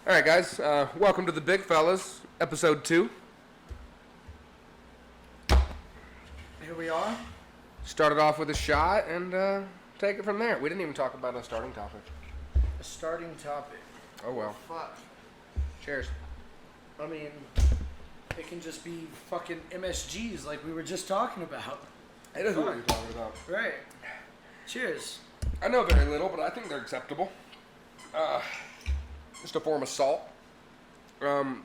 All right, guys. Welcome to the Big Fellas, episode 2. Here we are. Started off with a shot and take it from there. We didn't even talk about a starting topic. A starting topic. Oh well. Fuck. Cheers. I mean, it can just be fucking MSGs like we were just talking about. I know who you're talking about. Right. Cheers. I know very little, but I think they're acceptable. Just a form of salt. Do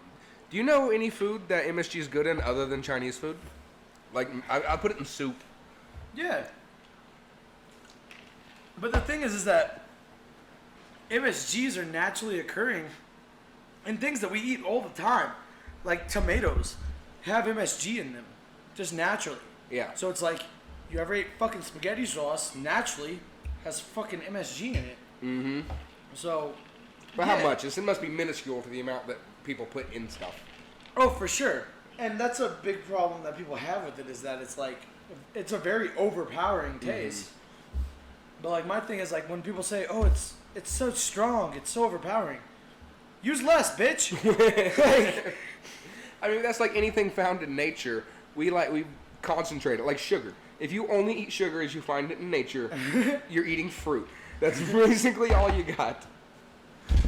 you know any food that MSG is good in other than Chinese food? Like, I put it in soup. Yeah. But the thing is that MSGs are naturally occurring in things that we eat all the time. Like tomatoes have MSG in them, just naturally. Yeah. So it's like, you ever ate fucking spaghetti sauce, naturally has fucking MSG in it. Mm-hmm. So... But how much? It must be minuscule for the amount that people put in stuff. Oh, for sure. And that's a big problem that people have with it, is that it's like, it's a very overpowering taste. But like, my thing is like, when people say, oh, it's so strong, it's so overpowering. Use less, bitch. Like, I mean, that's like anything found in nature. We concentrate it, like sugar. If you only eat sugar as you find it in nature, you're eating fruit. That's basically all you got.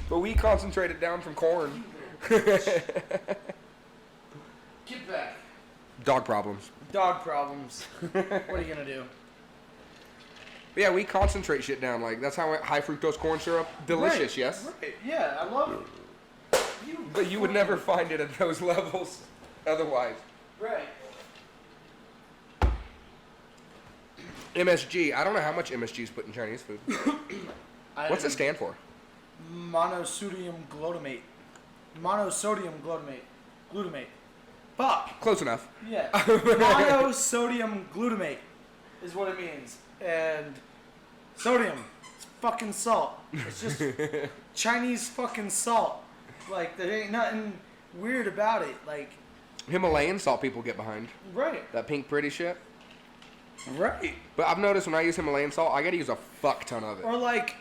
But we concentrate it down from corn. Get back. Dog problems. Dog problems. What are you gonna do? But yeah, we concentrate shit down. Like, that's how high fructose corn syrup. Delicious, Right, yes? Right. Yeah, I love it. But you would never find it at those levels otherwise. Right. MSG. I don't know how much MSG is put in Chinese food. What's it stand for? Monosodium glutamate. Monosodium glutamate. Fuck. Close enough. Yeah. Monosodium glutamate is what it means. And sodium, it's fucking salt. It's just Chinese fucking salt. Like, there ain't nothing weird about it. Like, Himalayan salt people get behind. right. That pink pretty shit. Right. But I've noticed when I use Himalayan salt, I gotta use a fuck ton of it. Or like,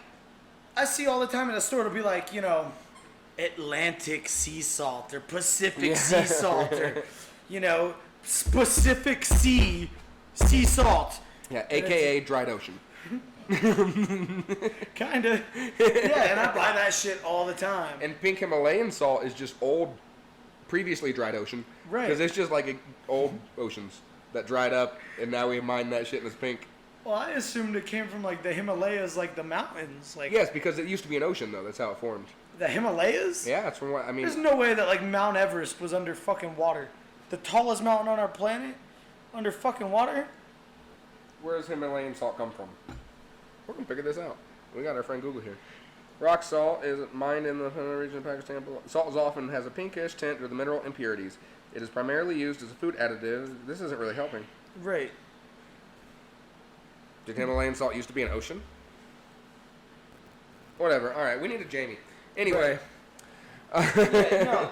I see all the time in the store, it'll be like, you know, Atlantic sea salt or Pacific sea salt or, you know, Pacific sea salt. Yeah, aka dried ocean. Kinda. Yeah, and I buy that shit all the time. And pink Himalayan salt is just old, previously dried ocean. Right. Because it's just like old oceans that dried up, and now we mine that shit and it's pink. Well, I assumed it came from like the Himalayas, like the mountains. Like, Yes, because it used to be an ocean, though. That's how it formed. the Himalayas? Yeah, that's from what I mean. There's no way that like Mount Everest was under fucking water. The tallest mountain on our planet under fucking water? Where does Himalayan salt come from? We're gonna figure this out. We got our friend Google here. Rock salt is mined in the region of Pakistan. Salt often has a pinkish tint due to the mineral impurities. It is primarily used as a food additive. This isn't really helping. Right. Did Himalayan salt used to be an ocean? Whatever. All right, we need a Jamie. Anyway. Yeah,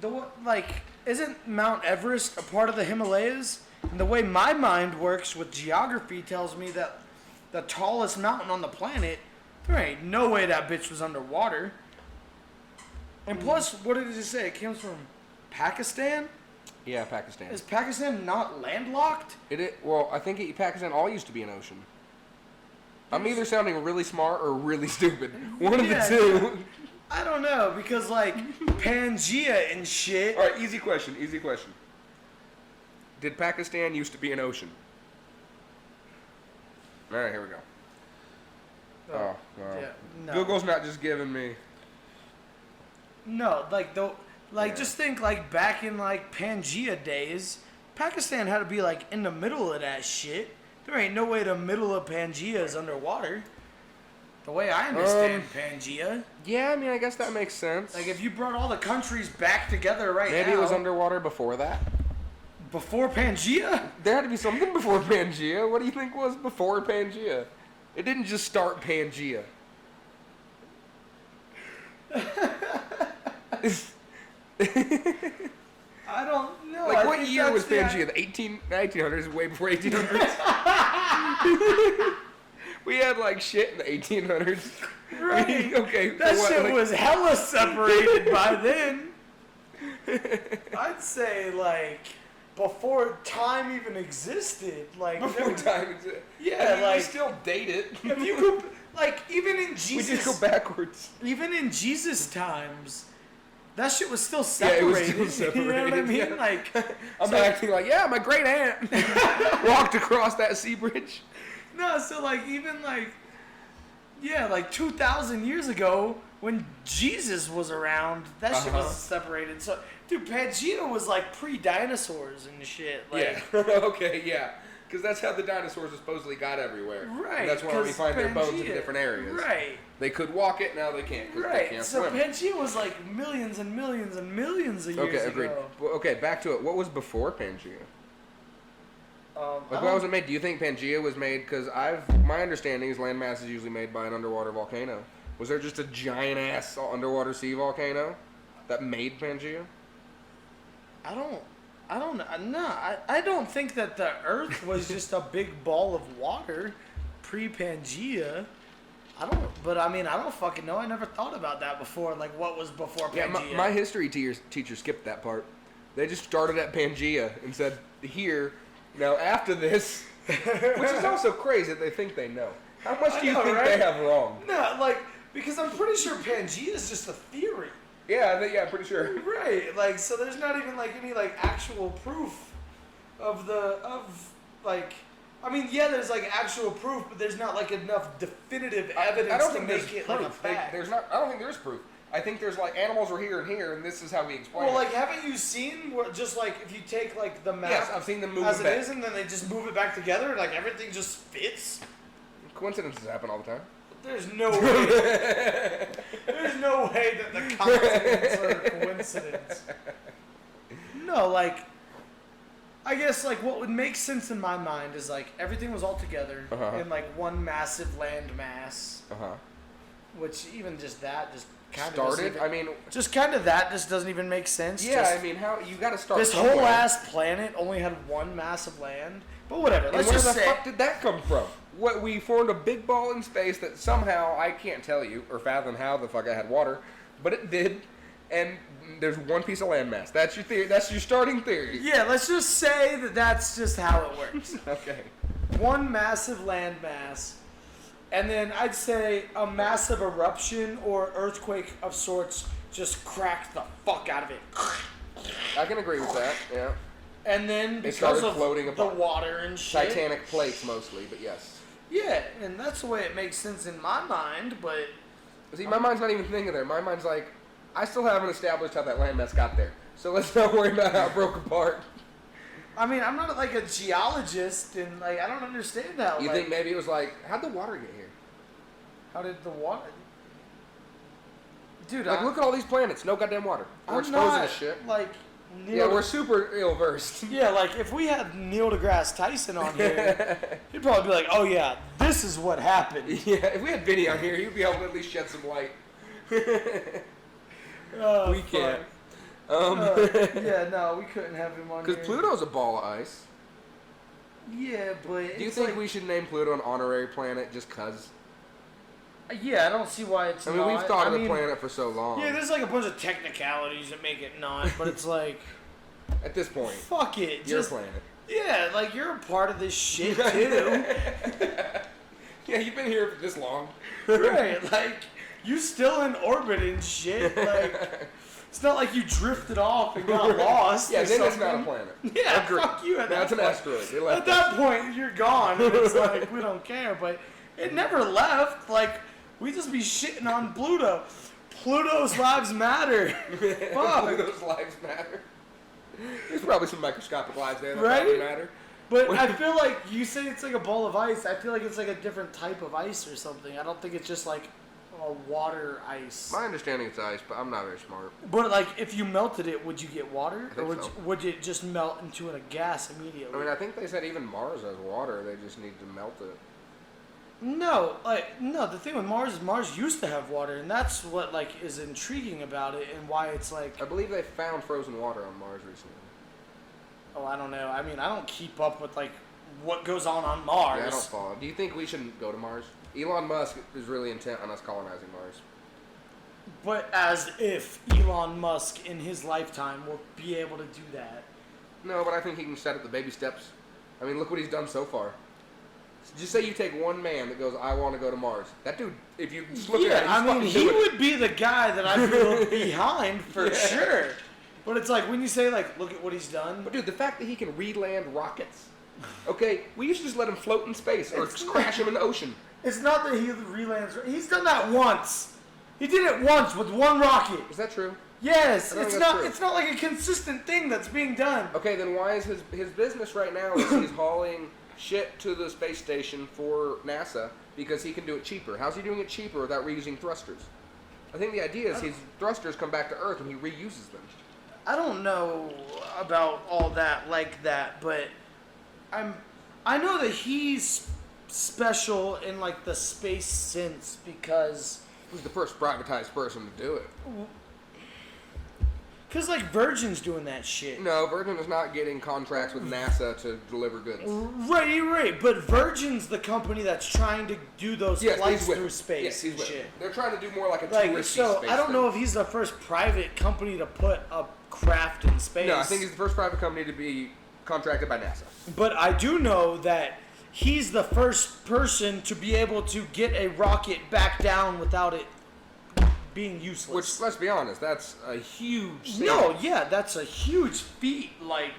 no, isn't Mount Everest a part of the Himalayas? And the way my mind works with geography tells me that the tallest mountain on the planet, there ain't no way that bitch was underwater. And plus, what did it say? It comes from Pakistan? Yeah, Pakistan. Is Pakistan not landlocked? Well, I think Pakistan all used to be an ocean. I'm either sounding really smart or really stupid. One of the two. I don't know, because like Pangea and shit. All right, easy question. Did Pakistan used to be an ocean? All right, here we go. Oh, Yeah, no. Google's not just giving me. No, just think like back in like Pangea days, Pakistan had to be like in the middle of that shit. There ain't no way the middle of Pangea is underwater. The way I understand Pangea. Yeah, I mean, I guess that makes sense. Like if you brought all the countries back together right now. Maybe it was underwater before that. Before Pangea? There had to be something before Pangea. What do you think was before Pangea? It didn't just start Pangea. I don't know. Like, what year was Pangea? The 1900s? Way before 1800s? We had, like, shit in the 1800s. Right. Okay. That so what, shit like- was hella separated by then. I'd say like before time even existed. Like before there- time existed. Yeah, I mean, we like- still date it. If you could, like even in we Jesus, just go backwards. even in Jesus times, that shit was still Yeah, it was separated. still You know what I separated, mean? yeah. Like I'm so- acting like, yeah, my great aunt walked across that sea bridge. No, so like even like yeah, like 2,000 years ago when Jesus was around, that shit Uh-huh. was separated. So dude, Pangea was like pre-dinosaurs and shit. Like, Yeah. Okay. Yeah. Because that's how the dinosaurs supposedly got everywhere. Right. And that's why we 'cause find their bones in Pangea- different areas. Right. They could walk it, now they can't because they Right. can't So swim. Pangea was like millions and millions and millions of years Okay, agreed. ago. Well, okay, back to it. What was before Pangea? Like, I why was don't- it made? Do you think Pangea was made? Because my understanding is landmass is usually made by an underwater volcano. Was there just a giant ass underwater sea volcano that made Pangea? I don't know. No, I don't think that the Earth was just a big ball of water pre-Pangea. But I mean, I don't fucking know. I never thought about that before. Like, what was before Yeah, Pangea? my history teacher skipped that part. They just started at Pangea and said, here, now after this, which is also crazy that they think they know. How much I do you know, think right? they have wrong? No, like, because I'm pretty sure Pangea is just a theory. Yeah, I'm pretty sure. Right. Like, so there's not even, like, any, like, actual proof like, I mean, yeah, there's, like, actual proof, but there's not, like, enough definitive evidence I don't to think make there's it, proof. like, a fact. I don't think there's proof. I think there's like animals were here and here, and this is how we explain Well, it. like, haven't you seen where just like if you take like the map Yes, I've seen them move as it it back. is, and then they just move it back together, like everything just fits? Coincidences happen all the time. There's no way. There's no way that the continents are a coincidence. No, like, I guess like what would make sense in my mind is like everything was all together Uh-huh. in like one massive land mass, which even just that just kind Started. of I mean, just kind of that just doesn't even make sense. yeah. Just- I mean, how you got to start. this somewhere. whole ass planet only had one mass of land, but whatever. And Let's where just the say fuck did that come from? What we formed a big ball in space that somehow I can't tell you or fathom how the fuck I had water, but it did. And there's one piece of landmass. That's your theory. That's your starting theory. yeah. Let's just say that that's just how it works. Okay. One massive landmass, and then I'd say a massive eruption or earthquake of sorts just cracked the fuck out of it. I can agree with that. Yeah. And then It because started of floating the apart. water and shit. Titanic plates mostly, but yes. Yeah, and that's the way it makes sense in my mind, but See, my mind's not even thinking there. My mind's like, I still haven't established how that landmass got there. So let's not worry about how it broke apart. I mean, I'm not like a geologist, and like I don't understand how. You like, think maybe it was like, how'd the water get here? how did the water? Dude, Like, look at all these planets, no goddamn water. We're I'm exposing not this shit. like. Yeah, we're super ill versed. Yeah, like if we had Neil deGrasse Tyson on here, he'd probably be like, "Oh yeah, this is what happened." Yeah, if we had Vinny on here, he'd be able to at least shed some light. Oh, We can't. fuck. Yeah, no, we couldn't have him on here. Because Pluto's a ball of ice. Yeah, but Do you it's think like, we should name Pluto an honorary planet just cause? Yeah, I don't see why it's. I mean, not. we've thought of I the mean, planet for so long. Yeah, there's like a bunch of technicalities that make it not, but it's like, At this point, fuck it, your just planet. yeah, like you're a part of this shit too, Yeah, you've been here for this long. right? Like you still in orbit and shit. Like it's not like you drifted off and got lost. Yeah, or then it's something. not a planet. Yeah, Agreed. fuck you. At That's that an point. asteroid. It At left that point, you're gone. And it's like we don't care, but it never left. Like we just be shitting on Pluto. Pluto's lives matter. Fuck. Pluto's lives matter. There's probably some microscopic lives there that Right? probably matter. But I feel like you say it's like a ball of ice. I feel like it's like a different type of ice or something. I don't think it's just like a water ice. My understanding is ice, but I'm not very smart. But like, if you melted it, would you get water, I or think so. would it just melt into a gas immediately? I mean, I think they said even Mars has water. They just need to melt it. No, like no. The thing with Mars is Mars used to have water, and that's what like is intriguing about it, and why it's like, I believe they found frozen water on Mars recently. oh, I don't know. I mean, I don't keep up with like what goes on Mars. Yeah, I don't follow. Do you think we shouldn't go to Mars? Elon Musk is really intent on us colonizing Mars. But as if Elon Musk in his lifetime will be able to do that. No, but I think he can set up the baby steps. I mean, look what he's done so far. Just say you take one man that goes, I want to go to Mars. That dude, if you just look at it, I mean, he's he fucking doing it. would be the guy that I feel behind for sure. But it's like when you say like, look at what he's done. But dude, the fact that he can re-land rockets. Okay, we used to just let him float in space or just crash him in the ocean. It's not that he relands. He's done that once. He did it once with one rocket. Is that true? Yes, I don't it's think that's not. true. It's not like a consistent thing that's being done. Okay, then why is his business right now is he's hauling shit to the space station for NASA because he can do it cheaper. How's he doing it cheaper without reusing thrusters? I think the idea is his thrusters come back to Earth and he reuses them. I don't know about all that like that, but I know that he's special in like the space sense because He's the first privatized person to do it. like Virgin's doing that shit. No, Virgin is not getting contracts with NASA to deliver goods. Right. But Virgin's the company that's trying to do those flights he's with through it. space Yes, he's and with shit. it. They're trying to do more like a Like, touristy so space I don't thing. know if he's the first private company to put a craft in space. No, I think he's the first private company to be contracted by NASA. But I do know that he's the first person to be able to get a rocket back down without it being useless. Which, let's be honest, that's a huge thing. No, yeah, that's a huge feat. Like,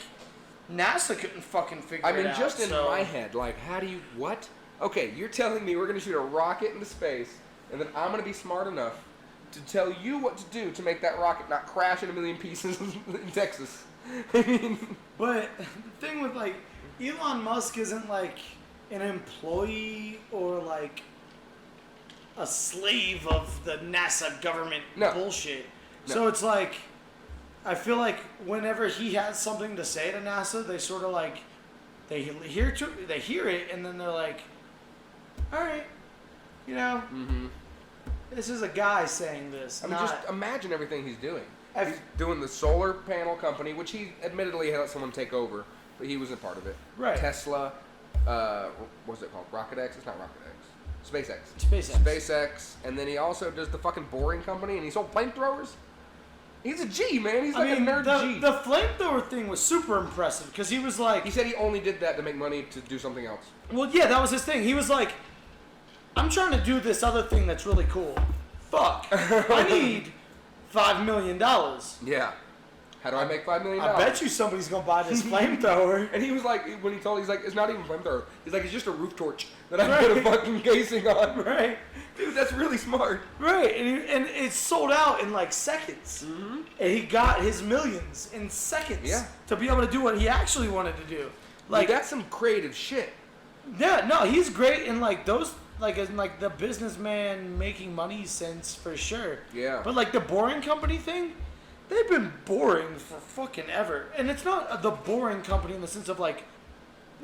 NASA couldn't fucking figure I it mean, out. just in so- my head, like, how do you, what? Okay, you're telling me we're going to shoot a rocket into space, and then I'm going to be smart enough to tell you what to do to make that rocket not crash in a million pieces in Texas. I mean, But the thing with, like, Elon Musk isn't, like, an employee or, like, a slave of the NASA government No. bullshit. No. So it's like, I feel like whenever he has something to say to NASA, they sort of like, they hear it, and then they're like, all right, you know, this is a guy saying this. I mean, not, just imagine everything he's doing. I've- He's doing the solar panel company, which he admittedly had someone take over, but he was a part of it. Right. Tesla, what's it called? Rocket X? It's not Rocket X. SpaceX. SpaceX, and then he also does the fucking Boring Company, and he sold flamethrowers. He's a G, man. He's like a nerd G. the flamethrower thing was super impressive because he was like, He said he only did that to make money to do something else. well, yeah, that was his thing. He was like, I'm trying to do this other thing that's really cool. Fuck, I need $5 million. Yeah. How do I make $5 million? I bet you somebody's gonna buy this flamethrower. And he was like, when he told, he's like, it's not even a flamethrower. He's like, it's just a roof torch that I put a fucking casing on. Right. Dude, that's really smart. Right, and it sold out in like seconds. Mm-hmm. And he got his millions in seconds. Yeah. To be able to do what he actually wanted to do. Like, Dude, that's some creative shit. yeah, no, he's great in like those, like in like the businessman making money sense for sure. Yeah. But like the Boring Company thing, they've been boring for fucking ever. And it's not the Boring Company in the sense of like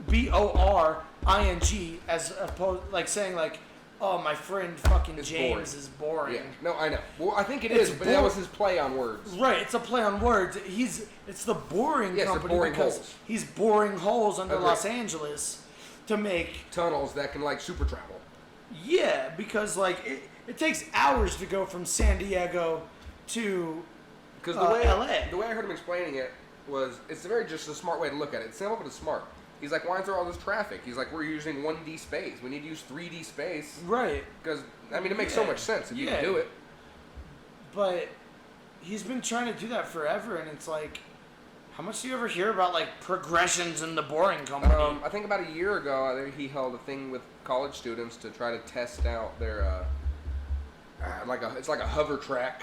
BORING as opposed like saying like, oh, my friend fucking It's James boring. is boring. Yeah. No, I know. Well, I think it It's is, but that was his play on words. Right, it's a play on words. It's the Boring Yes, the Company boring because holes. he's boring holes under Okay. Los Angeles to make. Tunnels that can, like, super travel. Yeah, because like it takes hours to go from San Diego to Because LA. the way I heard him explaining it was, it's very just a smart way to look at it. It's simple, but it's smart. He's like, why is there all this traffic? He's like, we're using 1D space. We need to use 3D space. right. Because, I mean, it makes so Yeah. much sense if you Yeah. can do it. But he's been trying to do that forever, and it's like, how much do you ever hear about like progressions in the Boring Company? I think about a year ago, I think he held a thing with college students to try to test out their, it's like a hover track,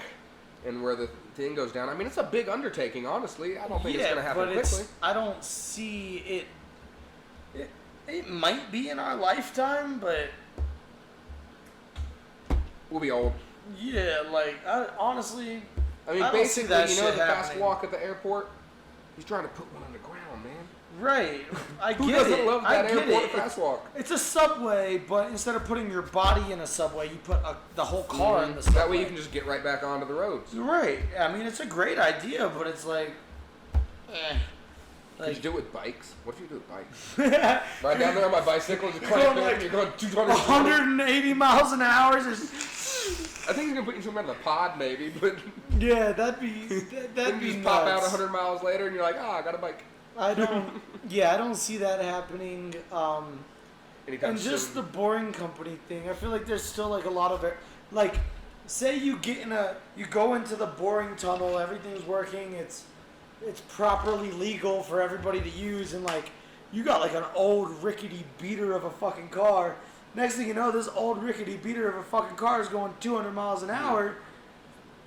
and where the thing goes down. I mean, it's a big undertaking, honestly. I don't think it's going to happen but quickly. I don't see it. It might be in our lifetime, but We'll be old. yeah, like honestly, I mean, I don't see basically, that you know shit the fast happening. walk at the airport? He's trying to put one on the ground, man. right? I Who get doesn't it. love I that get airport it. fast walk? It's a subway, but instead of putting your body in a subway, you put the whole car in the subway. That way you can just get right back onto the roads. Right. I mean, it's a great idea, but it's like, Could Like, you do it with bikes? What if you do it with bikes? Ride down there on my bicycle and just crank Going it, like you're going 200. 180 miles an hour. Just, I think he's gonna put you somewhere in the pod, maybe, but yeah, that'd be then you nuts. just pop out 100 miles later and you're like, I got a bike. I don't see that happening. Anytime And just soon. the Boring Company thing, I feel like there's still like a lot of it. Like, say you go into the Boring Tunnel, everything's working, it's properly legal for everybody to use, and like you got like an old rickety beater of a fucking car. Next thing you know, this old rickety beater of a fucking car is going 200 miles an hour.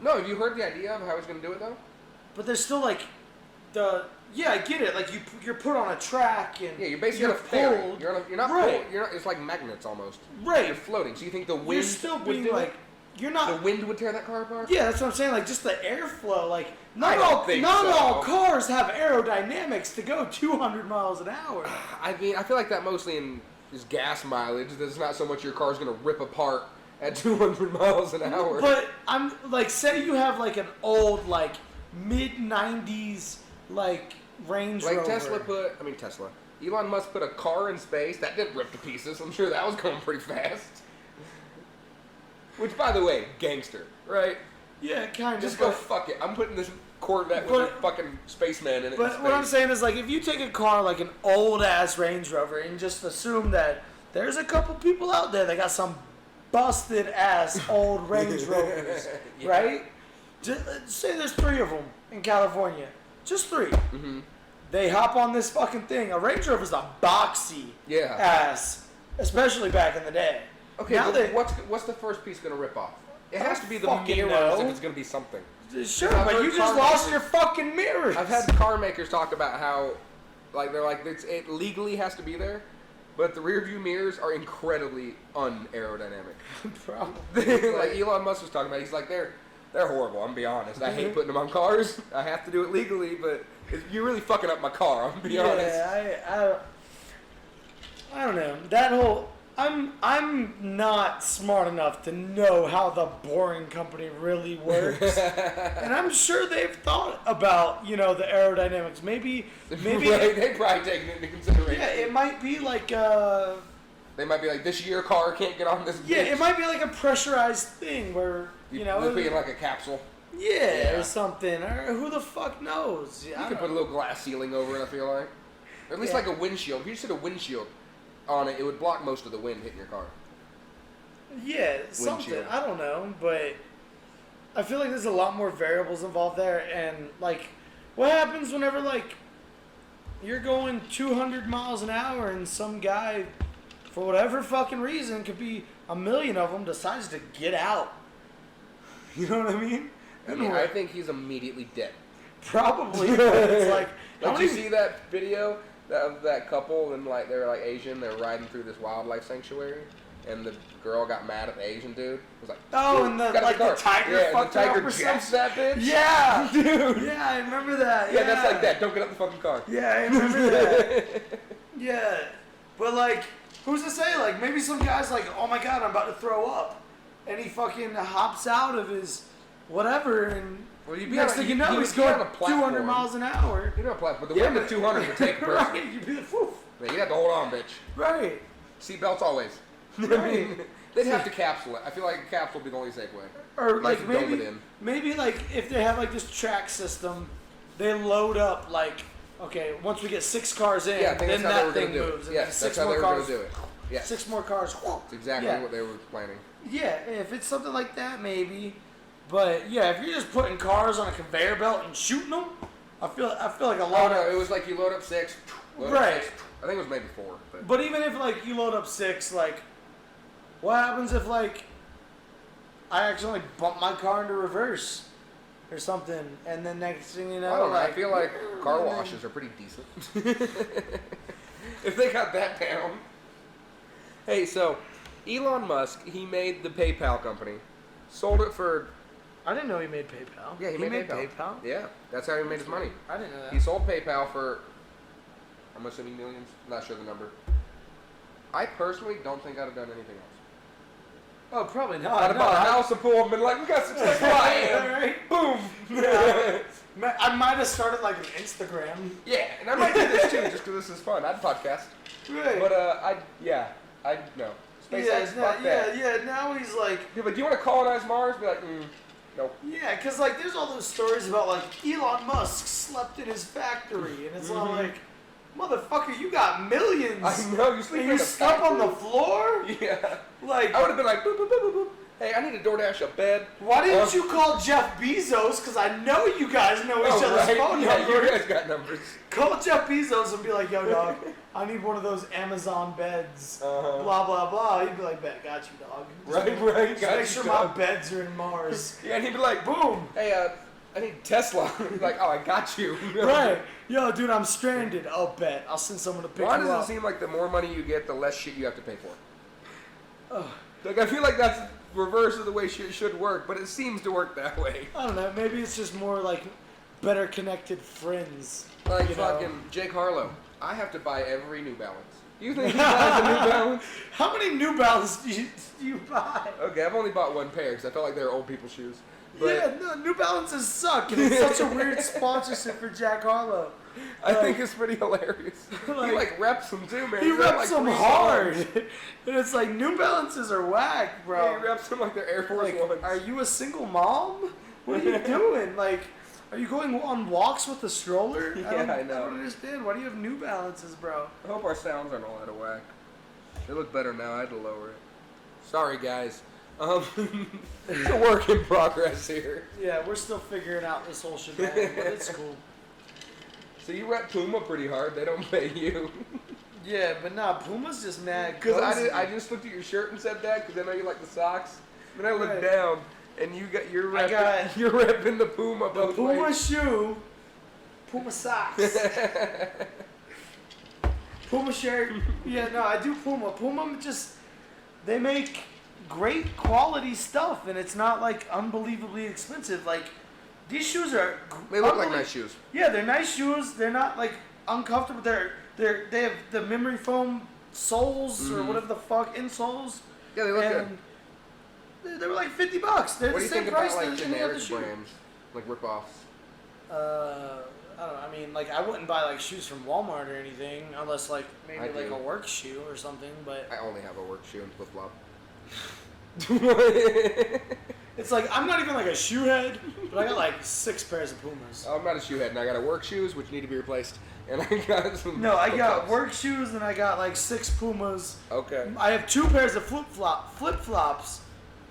No, have you heard the idea of how he's gonna do it though? But there's still like I get it. Like you're put on a track and Yeah, you're basically on a ferry. pulled. You're not Right. pulled. You're not. It's like magnets almost. Right. You're floating. So you think the wind You're still would being do like it? you're not. The wind would tear that car apart? Yeah, that's what I'm saying. Like just the airflow. Like I not don't all think not so. all cars have aerodynamics to go 200 miles an hour. I mean, I feel like that mostly is gas mileage. There's not so much your car's gonna rip apart at 200 miles an hour. But I'm like, say you have like an old like mid 90s like Range like Rover. Elon Musk put a car in space that didn't rip to pieces. I'm sure that was going pretty fast. Which, by the way, gangster, right? Yeah, kind of. Just go fuck it. I'm putting this Corvette with a fucking spaceman in it. But what I'm saying is, like, if you take a car like an old ass Range Rover and just assume that there's a couple people out there that got some busted ass old Range Rovers, Yeah. right? Just, say there's 3 of them in California, just 3. Mm-hmm. They hop on this fucking thing. A Range Rover's a boxy Yeah. ass, especially back in the day. Okay, now but what's the first piece gonna rip off? It has to be the fucking mirrors know. if it's gonna be something. Sure, I've but heard you just car lost makers- your fucking mirrors. I've had car makers talk about how, like, they're like, it legally has to be there, but the rear view mirrors are incredibly un-aerodynamic. Probably. Like Elon Musk was talking about, he's like, they're horrible, I'm gonna be honest. I hate putting them on cars. I have to do it legally, but you're really fucking up my car, I'm gonna be honest. Yeah, I don't know. That whole I'm not smart enough to know how the Boring Company really works. And I'm sure they've thought about, the aerodynamics. Maybe Right, they probably taken it into consideration. yeah, it might be like They might be like, this year car can't get on this yeah, bitch. it might be like a pressurized thing where, It'd be like a capsule. yeah, or something. Or who the fuck knows? You could put a little glass ceiling over it, I feel like. Or at least Yeah. like a windshield. If you just did a windshield on it, it would block most of the wind hitting your car. Yeah, something. Windshield. I don't know, but I feel like there's a lot more variables involved there. And like, what happens whenever like you're going 200 miles an hour and some guy, for whatever fucking reason, could be a million of them, decides to get out? You know what I mean? I think he's immediately dead. Probably. But it's like, how Did you many- see that video of that couple and like they were like Asian? They're riding through this wildlife sanctuary, and the girl got mad at the Asian dude. Was like, Oh, and the "Got like the car." tiger Yeah, and fucked the her tiger up or jets something. that bitch. Yeah, dude. yeah, I remember that. Yeah, that's like that. Don't get out the fucking car. Yeah, I remember that. Yeah, but like, who's to say? Like, maybe some guy's like, "Oh my god, I'm about to throw up," and he fucking hops out of his whatever, and Well, you'd be next on a- thing you know, you'd he's be on going a platform. 200 miles an hour. You know, but the Yeah, wind but- of 200 would take a person. Right, you'd be like, "Woof." Yeah, you'd have to hold on, bitch. Right. Seatbelts always. I Right. mean, they'd have to capsule it. I feel like a capsule would be the only safe way. Or Like like to dome it maybe, in. maybe like if they have like this track system, they load up like, okay, once we get 6 cars in, Yeah, I think then that's how they that were going thing to do moves. it. And Yes, then that's 6 how they more were going cars. to do it. Yes, 6 more cars. that's exactly Yeah. what they were planning. Yeah, if it's something like that, maybe. But yeah, if you're just putting cars on a conveyor belt and shooting them, I feel like a Oh lot no, of. it was like you load up 6. Load Right. Up 6, I think it was maybe 4. But But even if like you load up 6, like, what happens if like I accidentally bump my car into reverse or something, and then next thing you know, I don't know. I like, feel like car and then- washes are pretty decent. If they got that down. Hey, so Elon Musk, he made the PayPal company, sold it for. I didn't know he made PayPal. Yeah, he made PayPal. Yeah, that's how he made his money. I didn't know that. He sold PayPal for, I'm assuming millions. Not sure the number. I personally don't think I'd have done anything else. Oh, probably not. I'd have No, bought a I- house and pool and been like, we got successful. I am. Right? Boom. Yeah. But I might have started like an Instagram. Yeah, and I might do this too, just because this is fun. I'd podcast. Right. But, I no. SpaceX, fuck that. yeah. Now he's like, Yeah, but do you want to colonize Mars? Be like, nope. yeah, because like there's all those stories about like Elon Musk slept in his factory, and it's all like, motherfucker, you got millions. I know, you sleep And in you a slept on the factory. floor? Yeah. Like, I would have been like, boop, boop, boop, boop, boop. Hey, I need to DoorDash a bed. why didn't you call Jeff Bezos? Because I know you guys know each other's phone Yeah, you numbers. guys got numbers. Call Jeff Bezos and be like, yo, dog, I need one of those Amazon beds. Uh-huh. Blah, blah, blah. He'd be like, bet, got you, dog. Right, Just got make you, sure dog. my beds are in Mars. Yeah, and he'd be like, Boom. hey, I need Tesla. He's like, oh, I got you. Right. Yo, dude, I'm stranded. Oh, bet. I'll send someone to pick Why you does up. it seem like the more money you get, the less shit you have to pay for? Ugh. Like, I feel like that's reverse of the way shit should work, but it seems to work that way. I don't know. Maybe it's just more like better connected friends. Like you fucking know? Jake Harlow. I have to buy every New Balance. You think he buys a New Balance? How many New Balance do you buy? Okay, I've only bought one pair because I felt like they were old people's shoes. But Yeah, no, New Balances suck, and it's such a weird sponsorship for Jack Harlow. I think it's pretty hilarious. Like- he like reps them too, man. He He's got, reps like, them 3 hard, songs. and it's like New Balances are whack, bro. Yeah, he reps them like they're Air Force Like, Ones. are you a single mom? What are you doing? Like, are you going on walks with a stroller? Yeah, I I know. don't understand. Why do you have New Balances, bro? I hope our sounds aren't all out of whack. They look better now. I had to lower it. Sorry, guys. It's a work in progress here. Yeah, we're still figuring out this whole shebang, but it's cool. So you rep Puma pretty hard. They don't pay you. Yeah, but nah, Puma's just mad. Because cozy. I just looked at your shirt and said that because I know you like the socks. Then I looked Right. down and you're I repping, got you're repping the Puma the both Puma ways. shoe, Puma socks, Puma shirt. Yeah, no, I do Puma. Puma just, they make great quality stuff, and it's not like unbelievably expensive. Like, these shoes are. They look like unbelie- nice shoes. Yeah, they're nice shoes. They're not like uncomfortable. They have the memory foam soles or Mhm. whatever the fuck insoles. Yeah, they look good. And they were like $50. They're What the do you same think price about like as any other generic shoe. brands, like rip-offs? I don't know. I mean, like, I wouldn't buy like shoes from Walmart or anything unless like maybe I like do. a work shoe or something. But I only have a work shoe and flip-flop. it's like I'm not even like a shoe head, but I got like 6 pairs of Pumas. I'm not a shoe head, and I got a work shoes which need to be replaced, and I got some. No, I got flip-flops. work shoes and I got like 6 Pumas. Okay. I have 2 pairs of flip flops,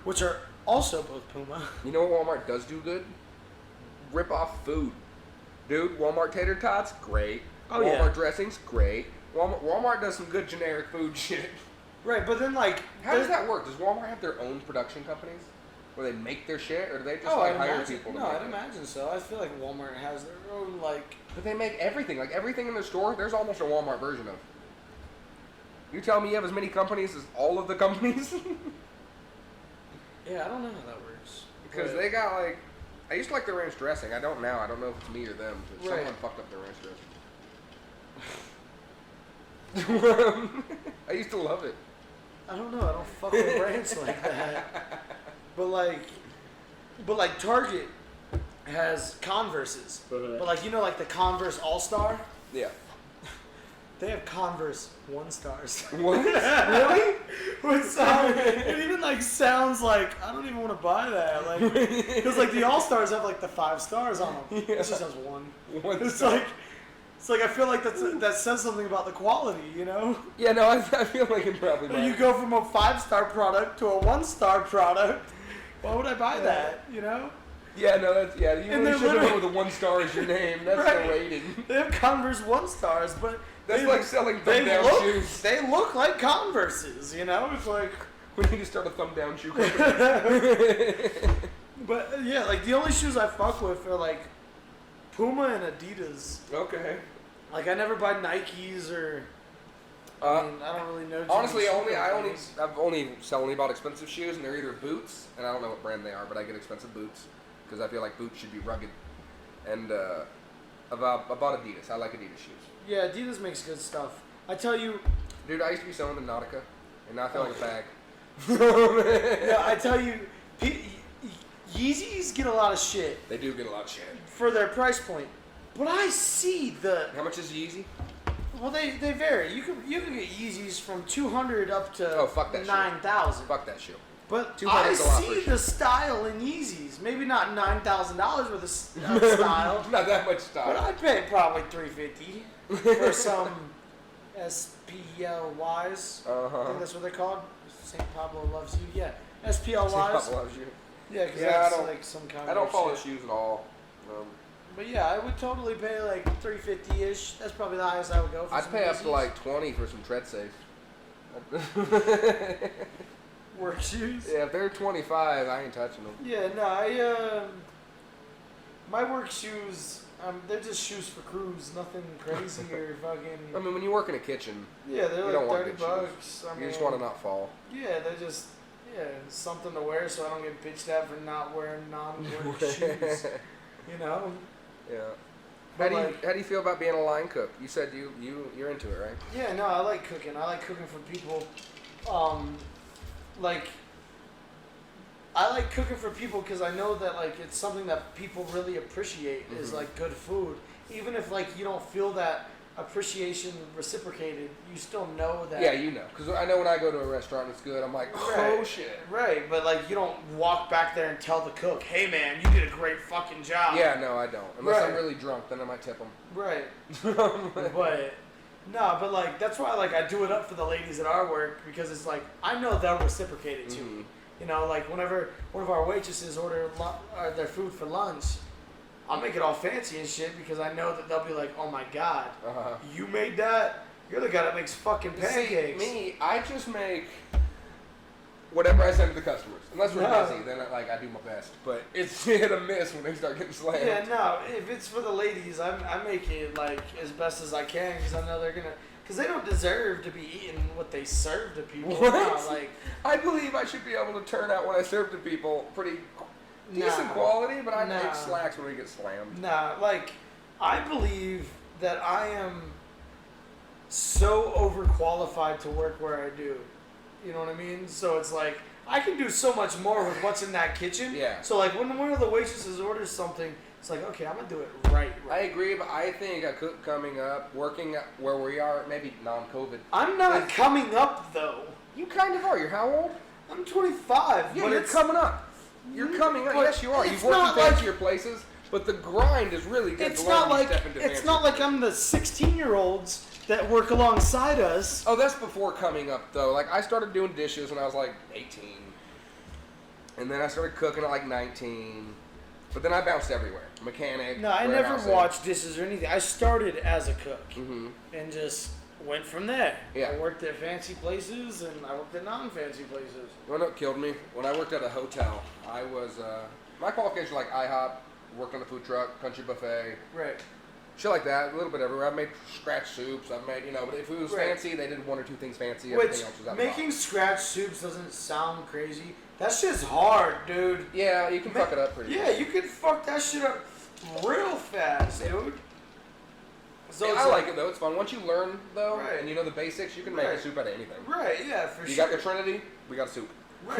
which are also both Puma. You know what Walmart does do good? Rip off food. Dude, Walmart tater tots, great. Oh, Walmart yeah. dressings, great. Walmart does some good generic food shit. Right, but then like How does that work? Does Walmart have their own production companies? Where they make their shit? Or do they just Oh, like I'd hire imagine, people to no, make I'd it? imagine so. I feel like Walmart has their own like. But they make everything. Like everything in their store, there's almost a Walmart version of. You tell me you have as many companies as all of the companies? Yeah, I don't know how that works. Because But- they got like. I used to like the ranch dressing. I don't now. I don't know if it's me or them. But Right. someone fucked up their ranch dressing. I used to love it. I don't know. I don't fuck with brands like that. But like Target has Converses. But like, you know, like the Converse All Star, Yeah. they have Converse 1 stars. What? Really? It even like sounds like I don't even want to buy that. Like, because like the All Stars have like the 5 stars on them. Yeah. This just has 1. One It's star. like I feel like that says something about the quality, you know? Yeah, no, I feel like it probably might. You go from a 5-star product to a 1-star product. Why would I buy that? You know? Yeah, no, that's yeah. You And really they're should have literally- went with the 1 star as your name. That's Right. the rating. They have Converse 1 stars, but That's they, like selling they thumb down look shoes. they look like Converses. You know? It's like. We need to start a thumb down shoe company. But yeah, like the only shoes I fuck with are like Puma and Adidas. Okay. Like I never buy Nikes or. I mean, I don't really know. too Honestly, many I've only bought expensive shoes, and they're either boots, and I don't know what brand they are, but I get expensive boots because I feel like boots should be rugged. And I bought Adidas. I like Adidas shoes. Yeah, Adidas makes good stuff. I tell you, Dude, I used to be selling the Nautica, and now I feel like a bag. yeah, I tell you, Yeezys get a lot of shit They do get a lot of shit. for their price point, but I see the How much is Yeezy? well they vary. You can get Yeezys from 200 up to Oh, fuck that shit. 9,000. Fuck that shit. But 200 I is a lot for see shit. the style in Yeezys. Maybe not $9,000 worth of style, Not that much but style. I'd pay probably $350 for some SPLYs. I think that's what they're called. St. Pablo loves you. Yeah, SPLYs. Pablo loves you. Yeah, because Yeah, that's I don't- like some kind of. I don't follow shit. shoes at all. But yeah, I would totally pay like $350-ish. That's probably the highest I would go for. I'd some pay up to Yeezys. like 20 for some tread safe. work shoes. Yeah, if they're 25, I ain't touching them. Yeah, no, my work shoes. They're just shoes for crews. Nothing crazy or fucking. I mean, when you work in a kitchen, Yeah, they're you like don't want $30. good shoes. I you mean, just want to not fall. Yeah, they're just something to wear, so I don't get bitched at for not wearing non-work shoes. You know. Yeah. But How do you feel about being a line cook? You said you're into it, right? Yeah, no, I like cooking. I like cooking for people. Like, I like cooking for people because I know that like it's something that people really appreciate is Mhm. like good food. Even if like you don't feel that appreciation reciprocated, you still know that. Yeah, you know, because I know when I go to a restaurant, and it's good. I'm like, oh Right. shit. Right, but like you don't walk back there and tell the cook, "Hey man, you did a great fucking job." Yeah, no, I don't. Unless I'm Right. really drunk, then I might tip them. Right. But no, but like that's why like I do it up for the ladies at our work because it's like I know they'll reciprocate it to me. Mhm. You know, like whenever one of our waitresses order their food for lunch, I'll make it all fancy and shit because I know that they'll be like, "Oh my god, Uh-huh. you made that? You're the guy that makes fucking pancakes." See, me, I just make whatever I send to the customers. Unless we're No. busy, then I do my best. But it's hit or miss when they start getting slammed. Yeah, no. If it's for the ladies, I make it like as best as I can because I know they're gonna. Because they don't deserve to be eating what they serve to people. What? No, like, I believe I should be able to turn out what I serve to people pretty decent Nah. quality, but I Nah. take slacks when we get slammed. nah, like, I believe that I am so overqualified to work where I do. You know what I mean? So it's like, I can do so much more with what's in that kitchen. Yeah. So, like, when one of the waitresses orders something, it's like, okay, I'm going to do it right. I agree, but I think a cook coming up, working at where we are, maybe non-COVID. I'm not coming up, though. You kind of are. You're how old? I'm 25. Yeah, but you're it's coming up. You're coming up. but Yes, you are. it's You've worked in not like- fancier places, but the grind is really good. It's to learn not when you like step into it's fancier not like places. I'm the 16-year-olds that work alongside us. Oh, that's before coming up though. Like I started doing dishes when I was like 18, and then I started cooking at like 19. But then I bounced everywhere. Mechanic. No, I never warehousing. watched dishes or anything. I started as a cook Mhm. and just went from there. Yeah. I worked at fancy places and I worked at non-fancy places. You know what killed me? When I worked at a hotel, I was my qualifications were like IHOP, worked on a food truck, country buffet, Right. shit like that, a little bit everywhere. I made scratch soups. I made, but if it was Right. fancy, they did one or two things fancy. Which Everything else was out the making box. scratch soups doesn't sound crazy. That shit's hard, dude. Yeah, you can fuck it up pretty. Yeah, you can fuck that shit up real fast, dude. So Yeah, it's I like it though. It's fun. Once you learn though, Right. and you know the basics, you can make Right. a soup out of anything. Right, yeah, for You sure. got the Trinity, we got soup. Right.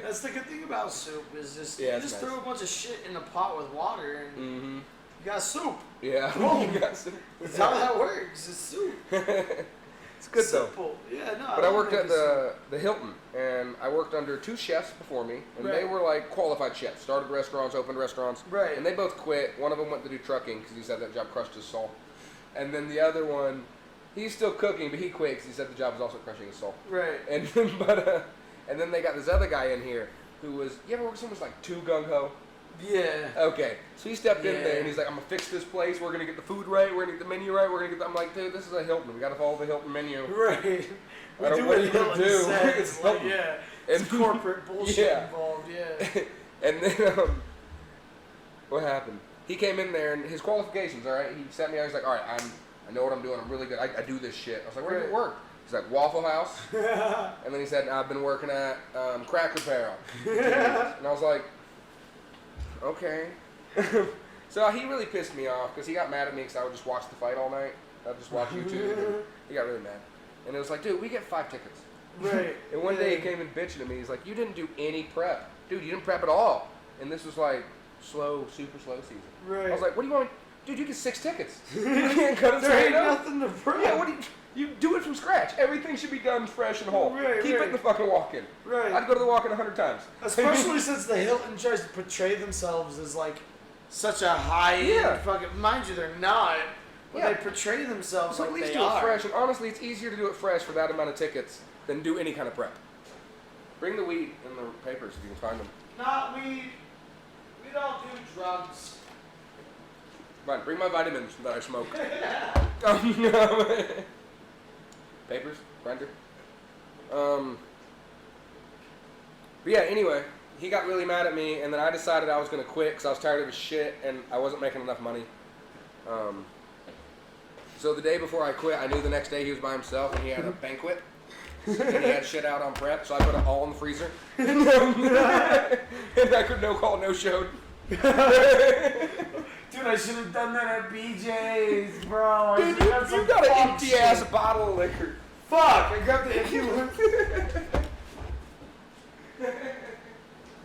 That's the good thing about soup is just Yeah, you it's just nice. throw a bunch of shit in a pot with water and Mm-hmm. you got soup. Yeah. Boom. You got soup. That's how that works. It's soup. It's good though. Simple. Yeah, no. But I love worked at making soup. the Hilton, and I worked under two chefs before me, and they Right. were like qualified chefs. Started restaurants, opened restaurants, Right. and they both quit. One of them went to do trucking because he said that job crushed his soul, and then the other one, he's still cooking, but he quit because he said the job was also crushing his soul. Right. And and then they got this other guy in here who was, you ever work with someone who's like too gung ho? Yeah. Okay, so he stepped in Yeah. there and he's like, I'm gonna fix this place. We're gonna get the food right. We're gonna get the menu right. We're gonna get. I'm like, dude, this is a Hilton. We gotta follow the Hilton menu. Right. We I don't do know what what you Hilton do. says. It's Like, Hilton. yeah. It's And- corporate bullshit Yeah. involved. Yeah. And then what happened? He came in there and his qualifications. All right, he sat me out. He's like, all right, I know what I'm doing. I'm really good. I do this shit. I was like, where do you Right. work? He's like, Waffle House. And then he said, I've been working at Cracker Barrel. And I was like, okay. So he really pissed me off because he got mad at me because I would just watch the fight all night. I'd just watch YouTube. And he got really mad. And it was like, dude, we get 5 tickets. Right. And one day Yeah. he came in bitching to me. He's like, you didn't do any prep. dude, you didn't prep at all. And this was like super slow season. Right. I was like, what do you want? Dude, you get 6 tickets. You can't cut a There ain't tomato. nothing to prep. Yeah, what do you do it from scratch. Everything should be done fresh and whole. Right, Keep it in the fucking walk-in. Right. I'd go to the walk-in 100 times. Especially since the Hilton tries to portray themselves as like such a high-end Yeah. fucking. Mind you, they're not. But Yeah. they portray themselves So like at least they do are. it fresh. And honestly, it's easier to do it fresh for that amount of tickets than do any kind of prep. Bring the weed and the papers if you can find them. Not weed. We don't do drugs. Fine, bring my vitamins that I smoke. Papers, grinder. But yeah, anyway, he got really mad at me, and then I decided I was going to quit because I was tired of his shit, and I wasn't making enough money. So the day before I quit, I knew the next day he was by himself, and he had a banquet. And he had shit out on prep, so I put it all in the freezer. And I could no call, no showed. Dude, I should have done that at BJ's, bro. Dude, you got an empty ass bottle of liquor. Fuck! I grabbed the empty one.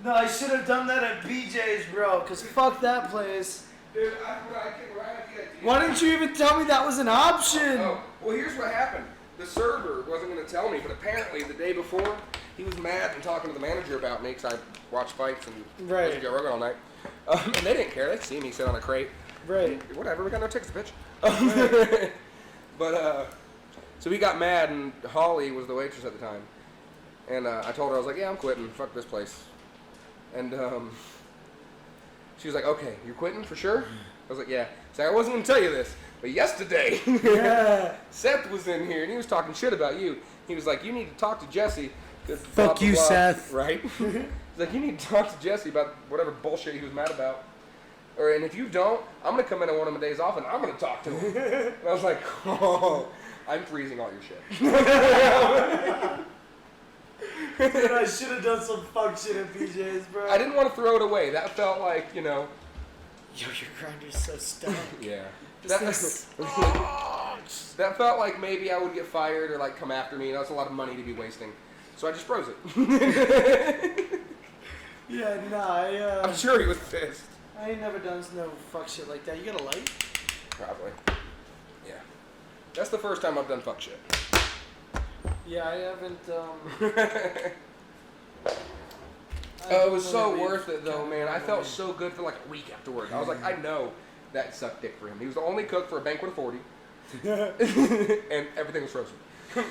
No, I should have done that at BJ's, bro. Cause fuck that place. Dude, I had the idea. Why didn't you even tell me that was an option? Oh, well, here's what happened. The server wasn't going to tell me, but apparently the day before, he was mad and talking to the manager about me because I watched fights and Right. listened to Joe Rogan all night. And they didn't care. They'd see me sit on a crate. Right. Whatever, we got no tickets, bitch. But, so he got mad, and Holly was the waitress at the time. And I told her, I was like, yeah, I'm quitting. Fuck this place. And she was like, okay, you're quitting for sure? I was like, yeah. So I wasn't going to tell you this, but yesterday, Yeah. Seth was in here, and he was talking shit about you. He was like, you need to talk to Jesse. 'cause Fuck blah, you, blah, blah. Seth. Right? He's like, you need to talk to Jesse about whatever bullshit he was mad about. And if you don't, I'm going to come in on one of my days off, and I'm going to talk to him. And I was like, oh, I'm freezing all your shit. Dude, I should have done some fuck shit at BJ's, bro. I didn't want to throw it away. That felt like, you know, Yo, your grinder's so stoned. yeah. This That, thing that felt like maybe I would get fired or like come after me. That's a lot of money to be wasting. So I just froze it. Yeah, nah, I'm sure he was pissed. I ain't never done no fuck shit like that. You got a light? Probably. Yeah. That's the first time I've done fuck shit. Yeah, I haven't, Oh, it was so worth it though, man. I felt so good for like a week afterward. I was like, I know that sucked dick for him. He was the only cook for a banquet of 40. And everything was frozen.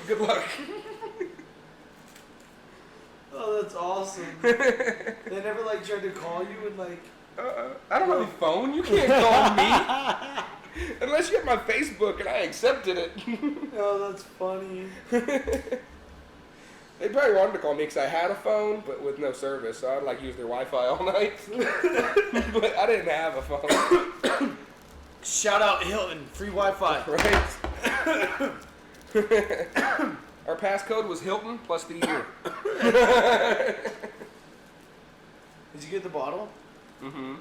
Good luck. Oh, that's awesome. They never like tried to call you and like. I don't have a phone. You can't call me. Unless you have my Facebook and I accepted it. Oh, that's funny. They probably wanted to call me because I had a phone, but with no service, so I'd like use their Wi-Fi all night. But I didn't have a phone. Shout out Hilton, free Wi-Fi. Right? Our passcode was Hilton plus the year. Did you get the bottle? Mm-hmm.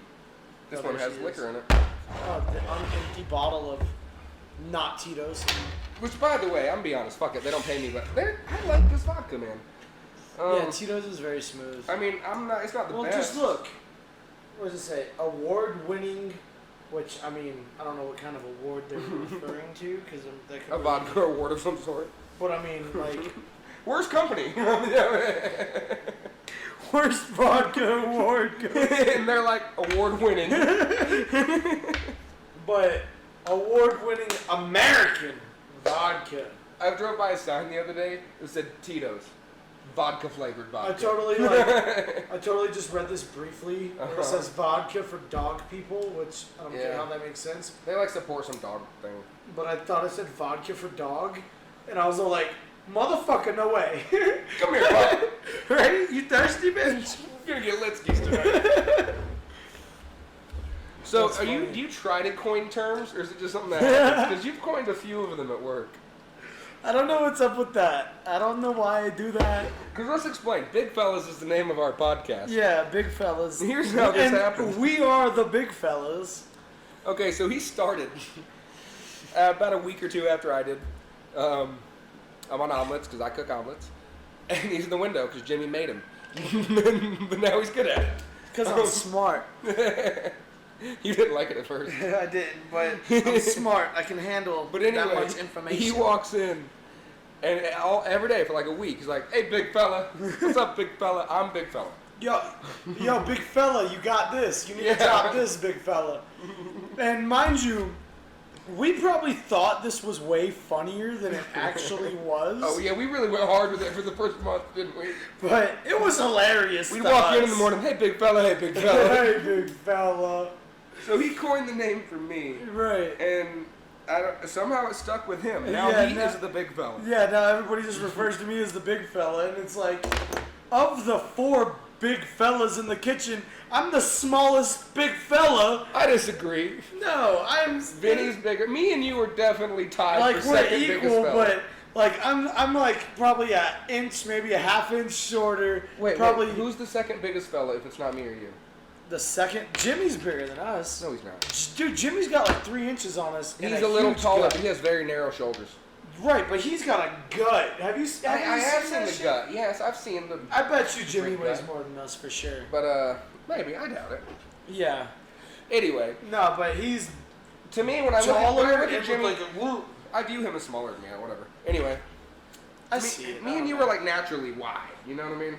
This Oh, one there has she liquor is. in it. Oh, the empty bottle of not Tito's. Which, by the way, I'm gonna be honest, fuck it, they don't pay me, but I like this vodka, man. Yeah, Tito's is very smooth. I mean, it's not the Well, best. just look. What does it say? Award-winning, which, I mean, I don't know what kind of award they're referring to, because that could A be- vodka award of some sort. But I mean, like, Worst company. worst vodka award. And they're like, award winning. But award-winning American vodka. I drove by a sign the other day that said Tito's. Vodka flavored vodka. I totally just read this briefly. Where Uh-huh. It says vodka for dog people, which I don't get Yeah. how that makes sense. They like support some dog thing. But I thought it said vodka for dog, and I was all like, "Motherfucker, no way!" Come here, Bob. Right? You thirsty, bitch? You're gonna get Litskis tonight. So, That's do funny. you try to coin terms, or is it just something that happens? Because you've coined a few of them at work. I don't know what's up with that. I don't know why I do that. Because let's explain. Big Fellas is the name of our podcast. Yeah, big fellas. Here's how this and happened. We are the big fellas. Okay, so he started about a week or two after I did. I'm on omelets because I cook omelets. And he's in the window because Jimmy made him. but now he's good at it. Because I'm smart. You didn't like it at first. I didn't, but I'm smart. I can handle But anyway, that much information. he walks in, and every day for like a week, he's like, "Hey, big fella, what's up, big fella? I'm big fella." Yo, big fella, you got this. You need to top this, big fella. And mind you, we probably thought this was way funnier than it actually was. Oh yeah, we really went hard with it for the first month, didn't we? But it was hilarious. We'd walk in the morning, "Hey, big fella, hey, big fella." Hey, big fella. So he coined the name for me, Right. and somehow it stuck with him. Now Yeah, he now- is the big fella. Yeah, now everybody just refers to me as the big fella, and it's like, of the 4 big fellas in the kitchen, I'm the smallest big fella. I disagree. No, I'm Vinny's bigger. Me and you were definitely tied like for we're second biggest equal, fella. but like I'm like probably an inch, maybe a half inch shorter. Wait, probably who's the second biggest fella if it's not me or you? the second. Jimmy's bigger than us. No, he's not. Dude, Jimmy's got like 3 inches on us. and He's a little huge taller, gut. but he has very narrow shoulders. Right, but he's got a gut. Have you I have seen seen that the shit? gut. Yes, I've seen the. I bet you Jimmy Great weighs gut. more than us for sure. But maybe I doubt it. Yeah. Anyway, No, but he's to me when I taller look at and Jimmy, with like a whoop. I view him as smaller than me or whatever. Anyway, I see it. me and you were like naturally wide. You know what I mean?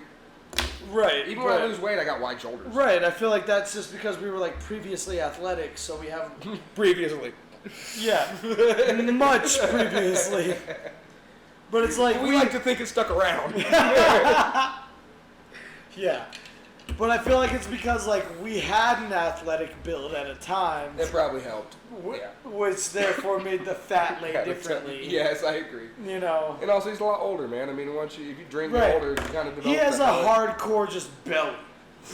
right. Even when I but- lose weight, I got wide shoulders. Right, I feel like that's just because we were like previously athletic, so we have Previously. yeah, much previously. But it's like We like to think it stuck around. yeah. But I feel like it's because like we had an athletic build at a time, It probably helped. Yeah. which therefore made the fat lay differently. Yes, I agree. You know. And also, he's a lot older, man. I mean, if you drink Right. older, you kind of develop. He has a that belly. hardcore just belly.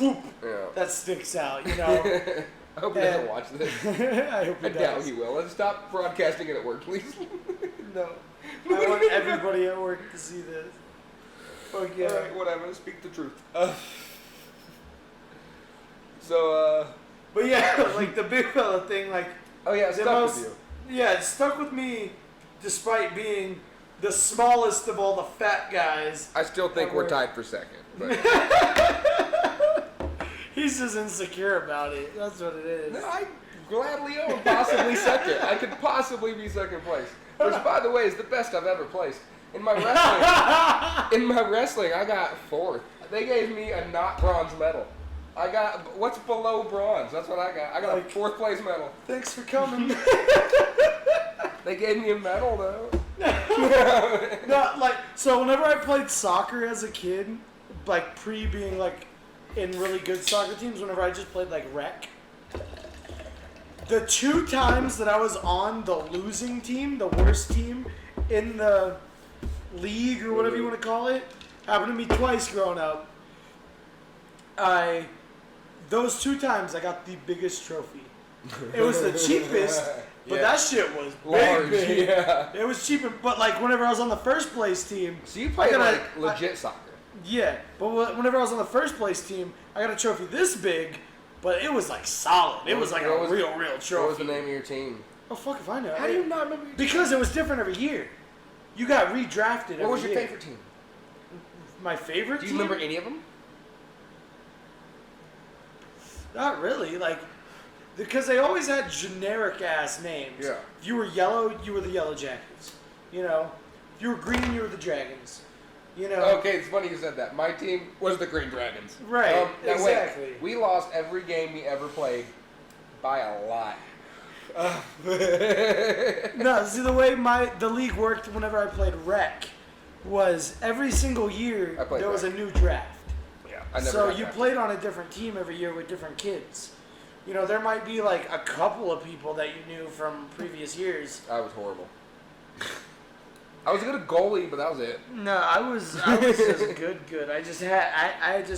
Whoop, Yeah. that sticks out, you know. I hope he doesn't And- watch this. I hope he I doubt does. he will. Let's stop broadcasting it at work, please. No. I want everybody at work to see this. Fuck yeah. Alright, whatever. Speak the truth. So, But yeah, like the big fella thing, like oh yeah, the stuck most, with you. yeah, it stuck with me despite being the smallest of all the fat guys. I still think we're work. tied for second. But He's just insecure about it. That's what it is. no, I gladly own possibly second. I could possibly be second place. Which, by the way, is the best I've ever placed. In my wrestling, I got 4th. They gave me a not bronze medal. I got, what's below bronze? That's what I got. I got Like- a 4th place medal. Thanks for coming. They gave me a medal though. No, like so whenever I played soccer as a kid, like pre being like in really good soccer teams, whenever I just played like rec, the 2 times that I was on the losing team, the worst team in the league or whatever you want to call it, happened to me twice growing up. Those 2 times I got the biggest trophy. It was the cheapest, but Yeah. that shit was Large, big. yeah. It was cheap, but like whenever I was on the first place team, So you played I gotta- like legit soccer. yeah. But whenever I was on the first place team, I got a trophy this big, but it was like solid. It was like What a was- real trophy. What was the name of your team? Oh fuck if I know. How do you not remember your team? Because it was different every year. You got redrafted. What was every your year. favorite team? My favorite Do you team? remember any of them? Not really. Like, because they always had generic ass names. Yeah. If you were yellow, you were the Yellow Jackets. You know, if you were green, you were the Dragons. You know. Okay, it's funny you said that. My team was the Green Dragons. Right, now wait, exactly. we lost every game we ever played by a lot. No, see the way the league worked whenever I played rec was every single year I played there was a rec. new draft. Yeah, I never So got you that. played on a different team every year with different kids. You know, there might be like a couple of people that you knew from previous years. I was horrible. I was a good goalie, but that was it. No, I was just good. I just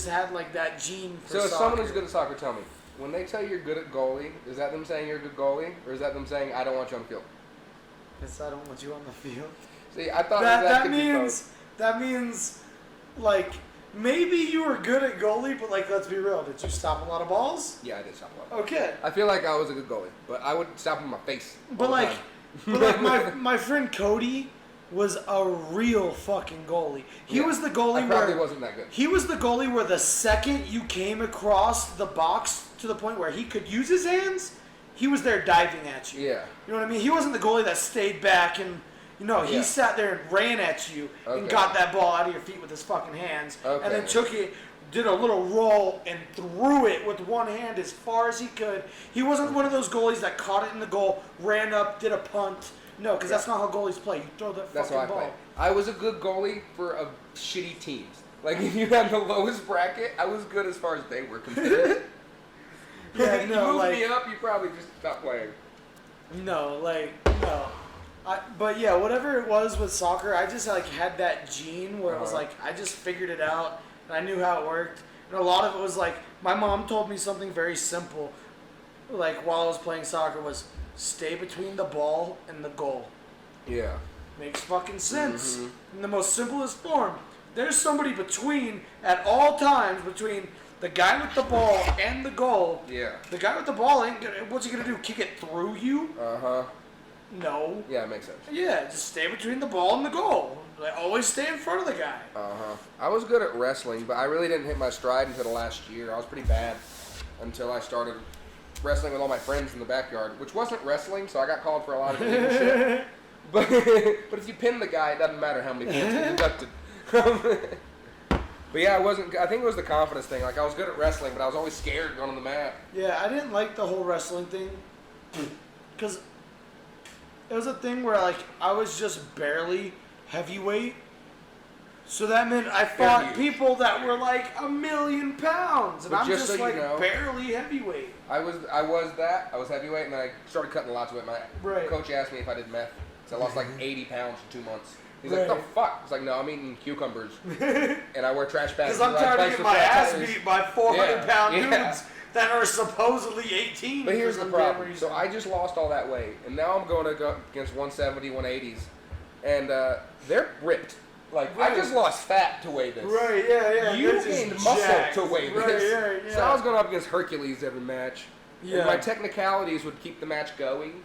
had like that gene for So as soccer. someone who's good at soccer, tell me, when they tell you you're good at goalie, is that them saying you're a good goalie, or is that them saying I don't want you on the field? Yes, I don't want you on the field. See, I thought That could be means like maybe you were good at goalie, but like let's be real, did you stop a lot of balls? both. Yeah, I did stop a lot. Okay. I feel like I was a good goalie, but I would stop in my face. all But the like, time. but like my friend Cody, was a real fucking goalie. He was the goalie I probably where wasn't that good. he was the goalie where the second you came across the box to the point where he could use his hands, he was there diving at you. Yeah. You know what I mean? He wasn't the goalie that stayed back and he Yeah. sat there and ran at you and Okay. got that ball out of your feet with his fucking hands, and then Okay. took it, did a little roll and threw it with one hand as far as he could. He wasn't one of those goalies that caught it in the goal, ran up, did a punt. No, because that's not how goalies play. You throw that That's how I fucking ball. played. I was a good goalie for a shitty teams. Like if you had the lowest bracket, I was good as far as they were concerned. Yeah, you no, moved like me up, you probably just stopped playing. no. But yeah, whatever it was with soccer, I just like had that gene where it was Uh-huh. like I just figured it out and I knew how it worked. And a lot of it was like my mom told me something very simple, like while I was playing soccer, was stay between the ball and the goal. Yeah. Makes fucking sense. Mhm. In the most simplest form. There's somebody between at all times between the guy with the ball and the goal. Yeah. The guy with the ball ain't gonna. What's he gonna do? Kick it through you? Uh-huh. No. Yeah, it makes sense. Yeah, just stay between the ball and the goal. Like, always stay in front of the guy. Uh-huh. I was good at wrestling, but I really didn't hit my stride until the last year. I was pretty bad until I started wrestling with all my friends in the backyard, which wasn't wrestling, so I got called for a lot of illegal shit. But if you pin the guy, it doesn't matter how many points you deducted. But yeah, I think it was the confidence thing. Like I was good at wrestling, but I was always scared going on the mat. Yeah, I didn't like the whole wrestling thing. Because it was a thing where, like, I was just barely heavyweight. So that meant I fought huge. people that were like 1,000,000 pounds. And But I'm just just so you like know- barely heavyweight. I was heavyweight, and then I started cutting lots of weight. My Right. coach asked me if I did meth, so I lost like 80 pounds in 2 months. He's Right. like, "The fuck?" I was like, "No, I'm eating cucumbers, and I wear trash bags." Because I'm and ride trying to bikes get with my flat ass tires." beat by 400-pound Yeah. dudes that are supposedly 18. But here's for the some damn problem. reason. So I just lost all that weight, and now I'm going to go against 170, 180s, and they're ripped. Like I Right. just lost fat to weigh this. Right, yeah. You they're just gained muscle jacked. to weigh Right, this. yeah. So I was going up against Hercules every match. Yeah. And my technicalities would keep the match going.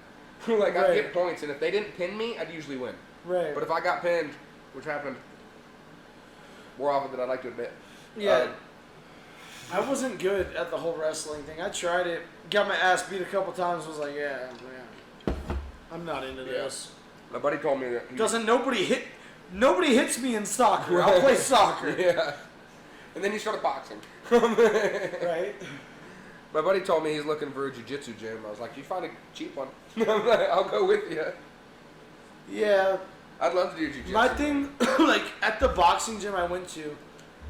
Like I'd Right. get points, and if they didn't pin me, I'd usually win. Right. But if I got pinned, which happened more often than I'd like to admit, Yeah. I wasn't good at the whole wrestling thing. I tried it, got my ass beat a couple times, was like, yeah, I'm not into this. my buddy told me that. Nobody hits me in soccer. I'll play soccer. Yeah. And then he started boxing. Right? My buddy told me he's looking for a jiu-jitsu gym. I was like, you find a cheap one. I'm like, I'll go with you. Yeah. I'd love to do jiu-jitsu. My thing, like, at the boxing gym I went to,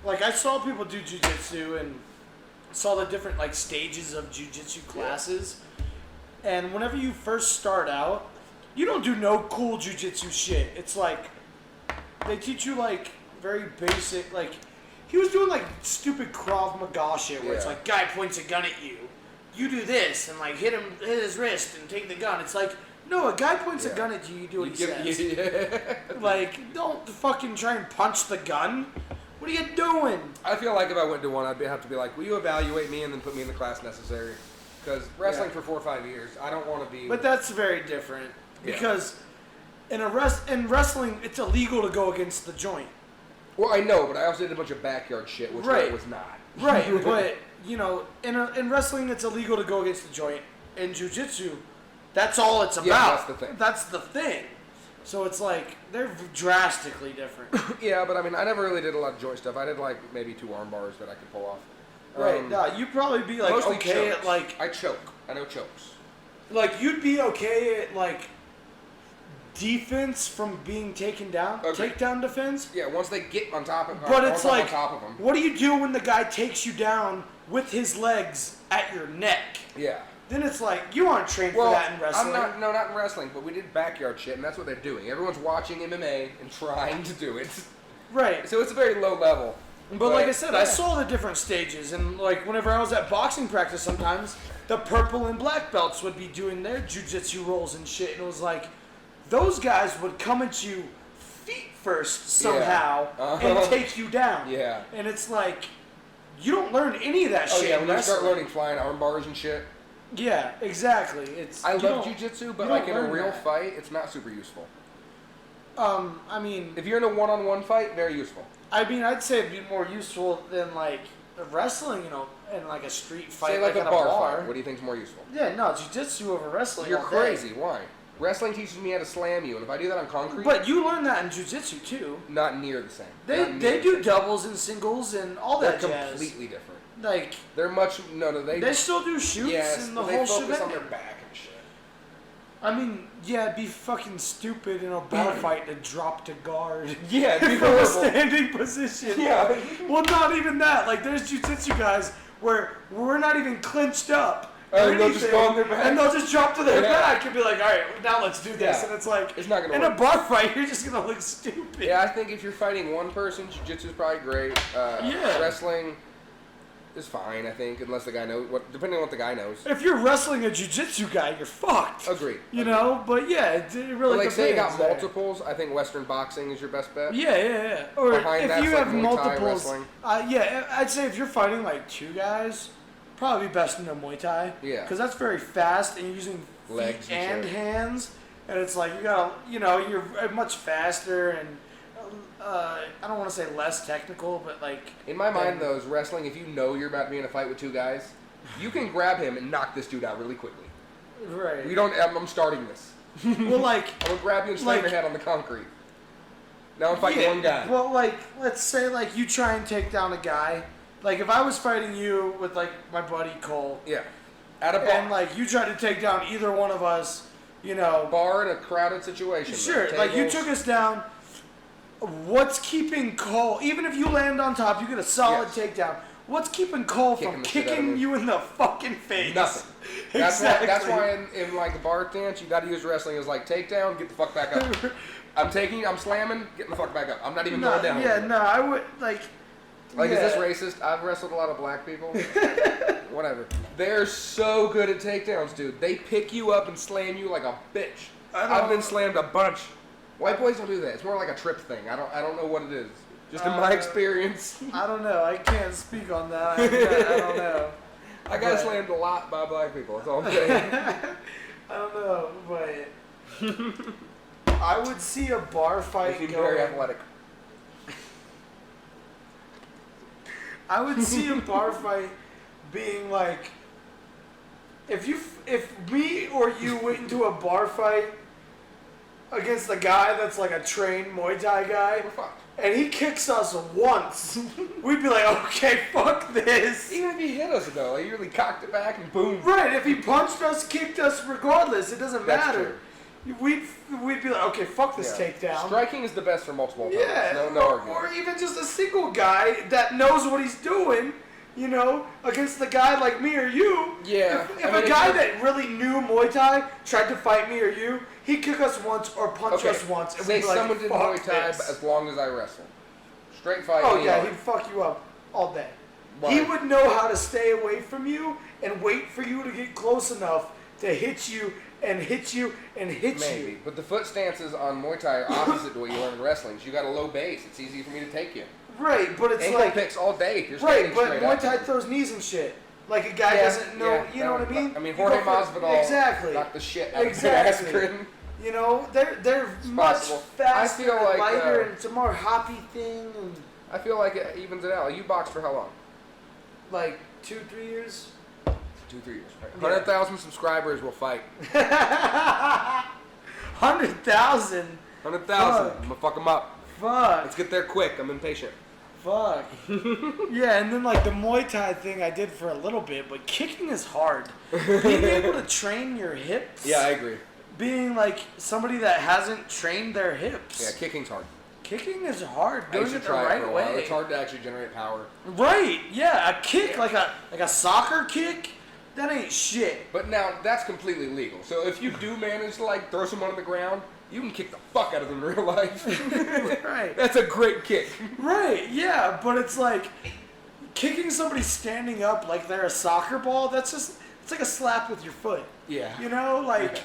like, I saw people do jujitsu and saw the different, like, stages of jujitsu classes. And whenever you first start out, you don't do no cool jujitsu shit. It's like, they teach you, like, very basic, like, he was doing, like, stupid Krav Maga shit where it's Yeah. like, guy points a gun at you. You do this and, like, hit his wrist and take the gun. It's like, no, a guy points a Yeah. gun at you, you do what he give- says. yeah. Like, don't fucking try and punch the gun. What are you doing? I feel like if I went to one, I'd have to be like, will you evaluate me and then put me in the class necessary? Because wrestling Yeah. for 4 or 5 years, I don't want to be... But that's very different Yeah. because in wrestling, it's illegal to go against the joint. Well, I know, but I also did a bunch of backyard shit, which Right. that was not. Right, but you know, in wrestling, it's illegal to go against the joint. In jiu-jitsu, that's all it's about. Yeah, that's the thing. That's the thing. So it's like they're drastically different. Yeah, but I mean, I never really did a lot of joint stuff. I did like maybe 2 arm bars that I could pull off. Right? Nah, you'd probably be like mostly okay chokes. at like I choke. I know chokes. you'd be okay at like defense from being taken down, Okay. takedown defense. Yeah, once they get on top of But it's like, on top of them. what do you do when the guy takes you down with his legs at your neck? Yeah. Then it's like you aren't trained Well, for that in wrestling. not in wrestling, but we did backyard shit, and that's what they're doing. Everyone's watching MMA and trying to do it. Right. So it's a very low level. But like I said, I yeah. saw the different stages, and like whenever I was at boxing practice, sometimes the purple and black belts would be doing their jujitsu rolls and shit, and it was like those guys would come at you feet first somehow Uh-huh. and take you down. Yeah. And it's like you don't learn any of that Oh shit. yeah, in when you start wrestling. learning flying arm bars and shit. Yeah, exactly. It's I you love don't- jujitsu, you but don't like in a learn real that. fight, it's not super useful. I mean, If you're in a one-on-one fight, very useful. I'd say it'd be more useful than like wrestling, in like a street fight, Say like a at bar fight. What do you think's more useful? Yeah, no, jiu-jitsu over wrestling. You're all day. crazy. Why? Wrestling teaches me how to slam you, and if I do that on concrete, But you learn that in jiu-jitsu too. not near the same. They Not near do the same. doubles and singles and all They're that jazz. completely different. Like They're much they still do shoots yes, and the but they whole focus shit. on their back and shit. I mean, yeah, it'd be fucking stupid in a bar fight to drop to guard. Yeah, it'd be From a horrible. standing position. Yeah. Well, not even that. Like, there's jiu-jitsu guys where we're not even clinched up. or And they'll just anything, go on their back. And they'll just drop to their Yeah. back and be like, all right, now let's do this. Yeah. And it's like, It's not gonna in work. a bar fight, you're just going to look stupid. Yeah, I think if you're fighting one person, jiu-jitsu is probably great. Yeah. Wrestling is fine, I think, unless the guy knows depending on what the guy knows. If you're wrestling a jiu-jitsu guy, you're fucked. Agreed. You know? But yeah, it really But like, say you got depends there. multiples, I think Western boxing is your best bet. Yeah. Or Behind if that's you like have Muay Thai, multiples, wrestling. yeah, I'd say if you're fighting like two guys, probably best in a Muay Thai. Yeah. Because that's very fast and you're using feet Legs and and shit. hands, and it's like you gotta, you're much faster and I don't want to say less technical, but like. In my mind, though, is wrestling, if you know you're about to be in a fight with two guys, you can grab him and knock this dude out really quickly. Right. You don't. I'm starting this. Well, like. I'm gonna grab you and slam Like- your head on the concrete. Now I'm fighting one guy. Well, like, let's say like you try and take down a guy. Like if I was fighting you with like my buddy Cole, Yeah. At a bar, and like you tried to take down either one of us, bar in a crowded situation. Sure, though. like you Tables. took us down. What's keeping Cole? Even if you land on top, you get a solid Yes. takedown. What's keeping Cole Kicking from the shit out of kicking him. you in the fucking face? Nothing. That's Exactly. why in like the bar dance, you got to use wrestling as like takedown, get the fuck back up. I'm slamming, getting the fuck back up. I'm not even No, going down. yeah, with it. no, I would like. Like, yeah. is this racist? I've wrestled a lot of black people. Whatever. They're so good at takedowns, dude. They pick you up and slam you like a bitch. I've been slammed a bunch. White boys don't do that. It's more like a trip thing. I don't know what it is. Just in my experience. I don't know. I can't speak on that. I don't know. I got But- slammed a lot by black people. That's all I'm saying. I don't know, but I would see a bar They fight seem going. very athletic. I would see a bar fight being like, if me or you went into a bar fight against a guy that's like a trained Muay Thai guy, We're fucked. and he kicks us once, we'd be like, okay, fuck this. Even if he hit us though, like, you really cocked it back and boom. Right, if he punched us, kicked us, regardless, it doesn't That's matter. We'd be like, okay, fuck this Yeah. takedown. Striking is the best for multiple opponents. Yeah, No argument. or even just a single guy that knows what he's doing, against the guy like me or you. Yeah, If I mean, a if guy you- that really knew Muay Thai tried to fight me or you, he'd kick us once or punch Okay, us once. And say we'd be like, someone did fuck Muay Thai this. but as long as I wrestle. Straight fight. Oh any yeah, art. he'd fuck you up all day. Why? He would know how to stay away from you and wait for you to get close enough to hit you and hit you and hit Maybe, you. but the foot stances on Muay Thai are opposite to what you learn in wrestling. So you got a low base. It's easy for me to take you. Right, but it's Ankle like picks all day if you're right, standing but straight Muay up. Thai throws knees and shit. Like a guy Yeah, doesn't know, yeah, you know what I mean? I mean, You Jorge go for- Masvidal exactly. knocked the shit out Exactly. of Askren. They're much possible. faster, I feel like, lighter, and it's a more hoppy thing. And I feel like it evens it out. You boxed for how long? like 2-3 years. 2-3 years. Right. Yeah. 100,000 subscribers will fight. 100,000. 100,000. Fuck. I'm gonna fuck them up. Fuck. Let's get there quick. I'm impatient. Fuck. Yeah, and then like the Muay Thai thing I did for a little bit, but kicking is hard. Being able to train your hips. Yeah, I agree. Being like somebody that hasn't trained their hips. Yeah, kicking's hard. Kicking is hard. I Doing used to it the try it for right a while. way. It's hard to actually generate power. Right. Yeah, a kick like a soccer kick. That ain't shit. But now that's completely legal. So if you do manage to like throw someone on the ground, you can kick the fuck out of them in real life. Right. That's a great kick. Right. Yeah, but it's like kicking somebody standing up like they're a soccer ball. It's like a slap with your foot. Yeah. Like, Yeah.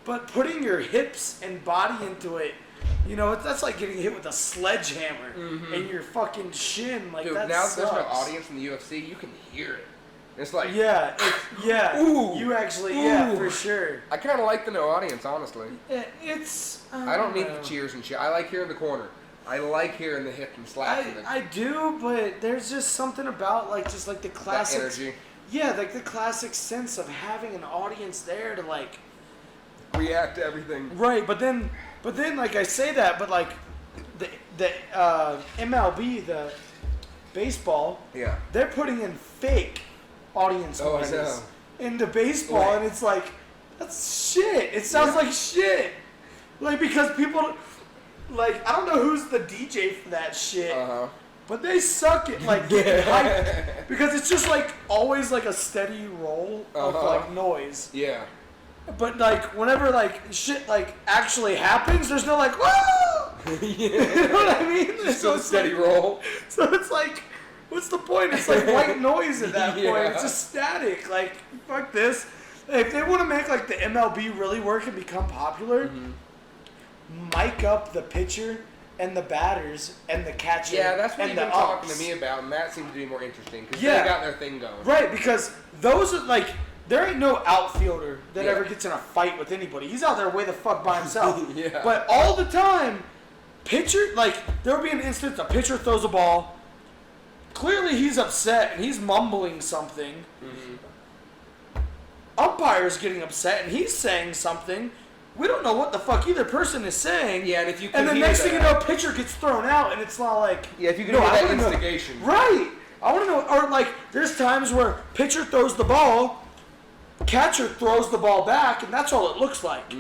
but putting your hips and body into it, that's like getting hit with a sledgehammer in your fucking shin. Like Dude, that now sucks. there's no audience in the UFC, you can hear it. It's like, Ooh, you actually, yeah, for sure. I kind of like the no audience, honestly. It's. I don't need the cheers and shit. I like hearing the corner. I like hearing the hip and slap. I do, but there's just something about like the classic energy. Yeah, like the classic sense of having an audience there to like react to everything. Right, but then like I say that, but like the MLB, the baseball, they're putting in fake audience noises into baseball, and it's like that's shit. It sounds like shit. Like because people. Like, I don't know who's the DJ for that shit, but they suck at, like, getting hyped. Because it's just, like, always, like, a steady roll of, like, noise. Yeah. But, like, whenever, like, shit, like, actually happens, there's no, like, whoa! You know what I mean? Just so a steady roll. So it's, like, what's the point? It's, like, white noise at that point. It's just static. Like, fuck this. If they want to make, like, the MLB really work and become popular... mic up the pitcher and the batters and the catcher. Yeah, that's what and you've been talking to me about, and that seems to be more interesting because they got their thing going. Right, because those are like there ain't no outfielder that ever gets in a fight with anybody. He's out there way the fuck by himself. But all the time, pitcher like there'll be an instance a pitcher throws a ball. Clearly he's upset and he's mumbling something. Umpire's getting upset and he's saying something. We don't know what the fuck either person is saying. Yeah, and if you can and the next thing you know, pitcher gets thrown out, and it's not like if you can hear that instigation. Right. I want to know, or like there's times where pitcher throws the ball, catcher throws the ball back, and that's all it looks like.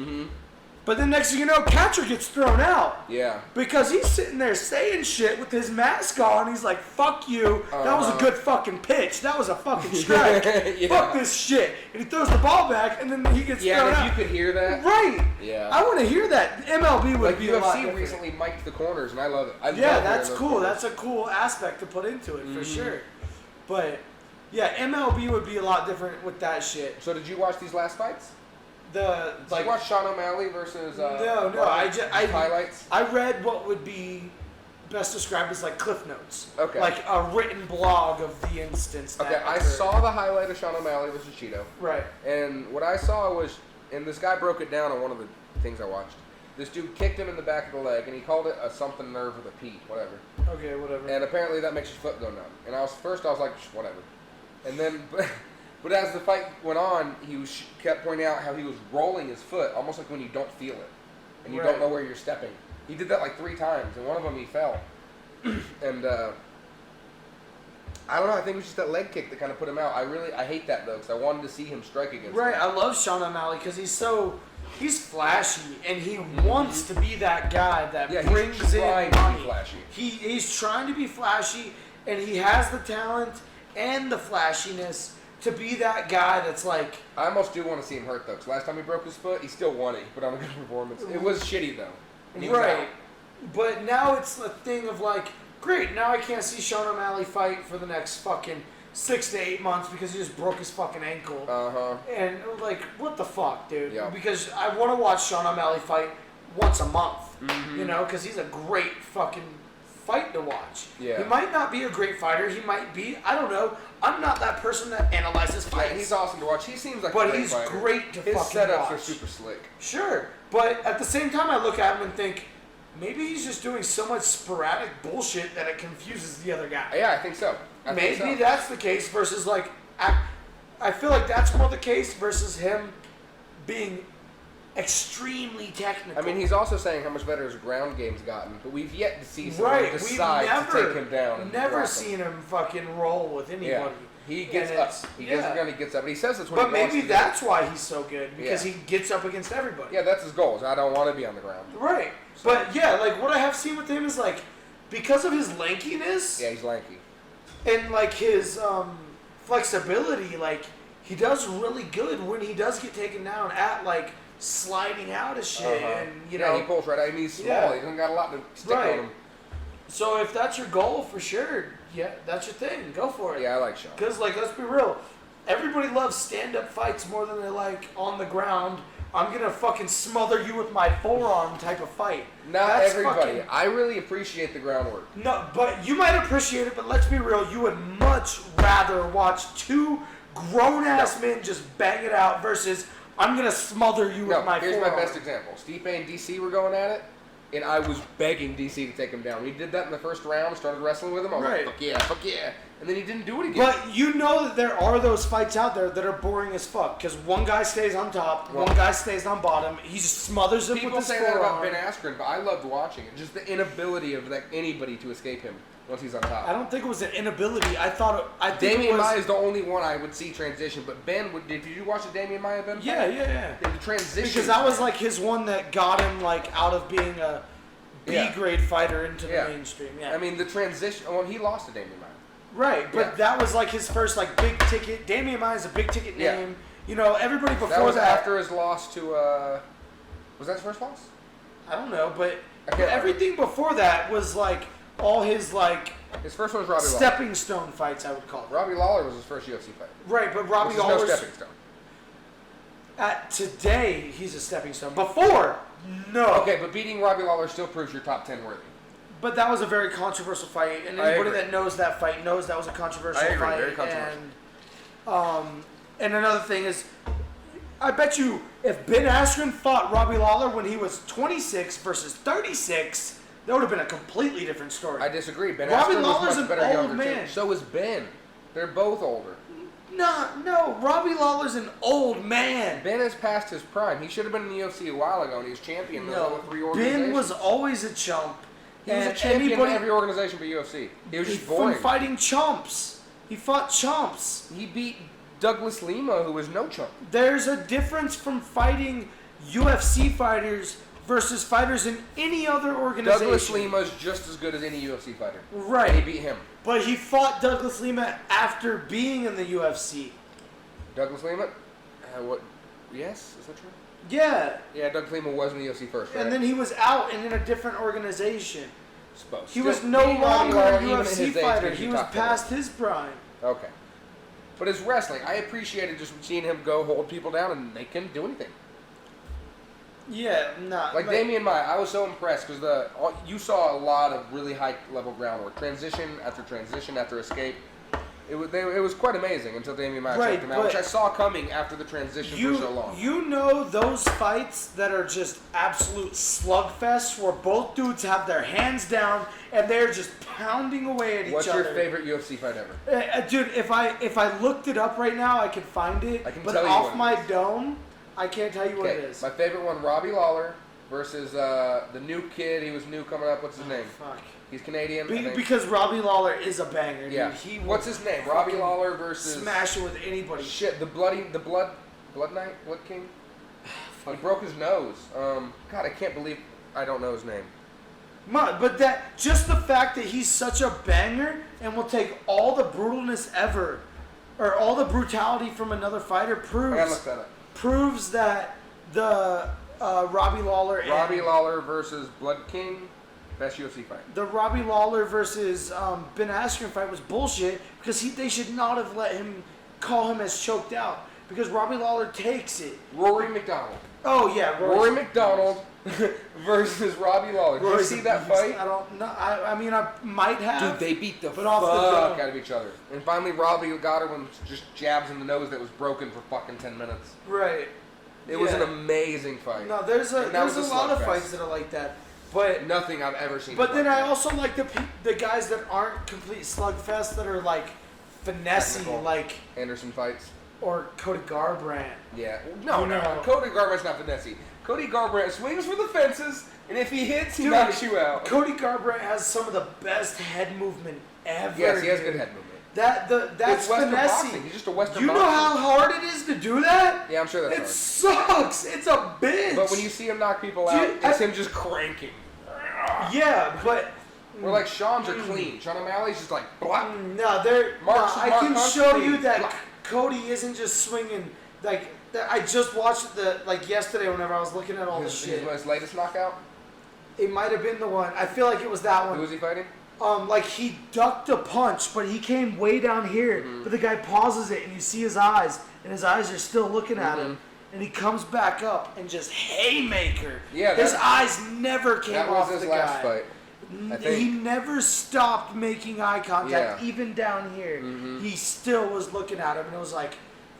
But then next thing you know, catcher gets thrown out. Yeah. Because he's sitting there saying shit with his mask on. He's like, fuck you. That was a good fucking pitch. That was a fucking strike. Fuck this shit. And he throws the ball back, and then he gets thrown out. Yeah, if you could hear that. Right. Yeah. I want to hear that. MLB would like be a lot UFC different. recently mic'd the corners, and I love it. I yeah, love that's cool. Corners. That's a cool aspect to put into it, for sure. But, yeah, MLB would be a lot different with that shit. So did you watch these last fights? Did you watch Sean O'Malley versus no, I highlights? I read what would be best described as like cliff notes. Okay. Like a written blog of the instance that Okay, I occurred. saw the highlight of Sean O'Malley versus Cheeto. Right. And what I saw was, and this guy broke it down on one of the things I watched. This dude kicked him in the back of the leg, and he called it a something nerve with a P, whatever. Okay, whatever. And apparently that makes your foot go numb. And I was like, whatever. And then... But as the fight went on, he kept pointing out how he was rolling his foot, almost like when you don't feel it, and you don't know where you're stepping. He did that like 3 times, and one of them he fell. And I don't know. I think it was just that leg kick that kind of put him out. I hate that though, because I wanted to see him strike against him. Right. I love Sean O'Malley because he's flashy, and he wants to be that guy that brings in money. To be flashy. He's trying to be flashy, and he has the talent and the flashiness. To be that guy that's like... I almost do want to see him hurt, though, because last time he broke his foot, he still won it. He put on a good performance. It was shitty, though. And he was out. But now it's the thing of like, great, now I can't see Sean O'Malley fight for the next fucking 6 to 8 months because he just broke his fucking ankle. And like, what the fuck, dude? Yeah. Because I want to watch Sean O'Malley fight once a month, you know, because he's a great fucking fight to watch. Yeah. He might not be a great fighter. He might be. I don't know. I'm not that person that analyzes fights. Yeah, he's awesome to watch. He seems like a but great he's fighter. great to His fucking setups watch. are super slick. Sure, but at the same time, I look at him and think maybe he's just doing so much sporadic bullshit that it confuses the other guy. Yeah, I think so. Maybe that's the case versus like I feel like that's more the case versus him being extremely technical. I mean, he's also saying how much better his ground game's gotten, but we've yet to see someone decide to take him down. And never seen him fucking roll with anybody. Yeah. He gets up. He gets up. But he says that's what but he wants to maybe that's why he's so good, because Yeah. he gets up against everybody. Yeah, that's his goal. I don't want to be on the ground. Right. So- But yeah, like what I have seen with him is like, because of his lankiness Yeah, he's lanky. and like his flexibility, like he does really good when he does get taken down at like sliding out of shit and you know. he pulls right out. I mean, he's small. Yeah. He doesn't got a lot to stick on him. So if that's your goal, for sure, yeah, that's your thing. Go for it. Yeah, I like Sean. Because like, let's be real, everybody loves stand-up fights more than they like on the ground. I'm gonna fucking smother you with my forearm type of fight. Not That's everybody. fucking- I really appreciate the groundwork. No, but you might appreciate it, but let's be real, you would much rather watch 2 grown ass men just bang it out versus I'm gonna smother you with my here's forearm. my best example. Stipe and DC were going at it, and I was begging DC to take him down. He did that in the first round, started wrestling with him. I was Right. like, fuck yeah. And then he didn't do it again. But you know that there are those fights out there that are boring as fuck because one guy stays on top, one guy stays on bottom. He just smothers him People with his say that about forearm. Ben Askren, but I loved watching it. Just the inability of like anybody to escape him once he's on top. I don't think it was an inability. I think it Damian was. Maia is the only one I would see transition, but Ben, did you watch the Damian Maia Ben fight? Yeah. The transition. Because that was like his one that got him like out of being a Yeah. B-grade fighter into the Yeah. mainstream. Yeah. I mean, the transition. Well, he lost to Damian Maia. Right, but Yeah. that was like his first like big ticket. Damian Maia is a big ticket Yeah. name. You know, everybody before That was after his loss to. Was that his first loss? I don't know, but I can't everything before that was like all his like His first one was Robbie Lawler. stepping stone fights, I would call it. Robbie Lawler was his first UFC fight. Right, but Robbie Which is no Lawler's stepping stone. at today he's a stepping stone. Before, no. Okay, but beating Robbie Lawler still proves you're top 10 worthy. But that was a very controversial fight, and I anybody agree. that knows that fight knows that was a controversial I agree, fight. very controversial. And another thing is, I bet you if Ben Askren fought Robbie Lawler when he was 26 versus 36, that would have been a completely different story. I disagree. Ben Robbie Askren Lawler's was an much better old younger man. too. So is Ben. They're both older. No, Robbie Lawler's an old man. Ben has passed his prime. He should have been in the UFC a while ago, and he was champion in those other three organizations. Ben was always a chump. He was a and champion anybody- in every organization but UFC. It was just from boring. fighting chumps. He fought chumps. He beat Douglas Lima, who was no chump. There's a difference from fighting UFC fighters versus fighters in any other organization. Douglas Lima's just as good as any UFC fighter. Right. And he beat him. But he fought Douglas Lima after being in the UFC. Douglas Lima? What? Yes? Is that true? Yeah. Yeah, Douglas Lima was in the UFC first, right? And then he was out and in a different organization. Supposed. He was Still, no beating Robbie longer a Lawler, even at UFC his age, fighter. gives He you was top 10. past his prime. Okay. But his wrestling, I appreciated just seeing him go hold people down, and they couldn't do anything. Yeah, nah. Like Damian Maia, I was so impressed because you saw a lot of really high level groundwork, transition after escape. It was quite amazing until Damian Maia Right, choked him out, which but I saw coming after the transition for so long. You know those fights that are just absolute slugfests where both dudes have their hands down and they're just pounding away at What's each your other. favorite UFC fight ever? Dude, if I looked it up right now, I could find it. I can but tell you off what it my is. dome, I can't tell you what it is. My favorite one, Robbie Lawler versus the new kid. He was new coming up. What's his name? Fuck. He's Canadian. I think. Because Robbie Lawler is a banger, dude. Yeah. He What's will his name? Robbie fucking Lawler versus smash it with anybody. Shit, the Blood Knight, Blood King. He broke his nose. God, I can't believe I don't know his name. But that just the fact that he's such a banger and will take all the brutalness ever, or all the brutality from another fighter I gotta look that up. proves that the Robbie Lawler versus Blood King, best UFC fight. the Robbie Lawler versus Ben Askren fight was bullshit because they should not have let him call him as choked out because Robbie Lawler takes it. Rory McDonald. Oh yeah, Rory McDonald versus Robbie Lawler. Did you Rory's see a that beast. fight? I don't know. I mean, I might have. Dude, they beat the But fuck off the dome. out of each other. And finally, Robbie got her with just jabs in the nose that was broken for fucking 10 minutes. Right. It was an Yeah. amazing fight. No, there's a And that was a lot of slugfest. fights that are like that. But Nothing I've ever seen. But then like I that. also like the guys that aren't complete slugfests that are like finessey, Technical. like Anderson fights. or Cody Garbrandt. Yeah. No, You no. know. Cody Garbrandt's not finessey. Cody Garbrandt swings for the fences, and if he hits, he Dude, knocks you out. Cody Garbrandt has some of the best head movement ever. Yes, he has dude. good head movement. That's It's Western finessey. boxing. He's just a Western You know boxer. how hard it is to do that? Yeah, I'm sure It that's sucks. It's a bitch. hard. But when you see him knock people out, Dude, it's him just cranking. yeah, but Or like Sean's are clean. Sean O'Malley's just like blah. no, I can Mark show Hunt, you that blah. Cody isn't just swinging like. I just watched yesterday whenever I was looking at all the shit. His latest knockout. It might have been the one. I feel like it was that Who one. was he fighting? Like he ducked a punch, but he came way down here. Mm-hmm. But the guy pauses it, and you see his eyes, and his eyes are still looking at him. And he comes back up and just haymaker. Yeah, his that- eyes never came That off was his the last guy. fight. I He think. never stopped making eye contact, Yeah. even down here. Mhm. He still was looking at him, and it was like,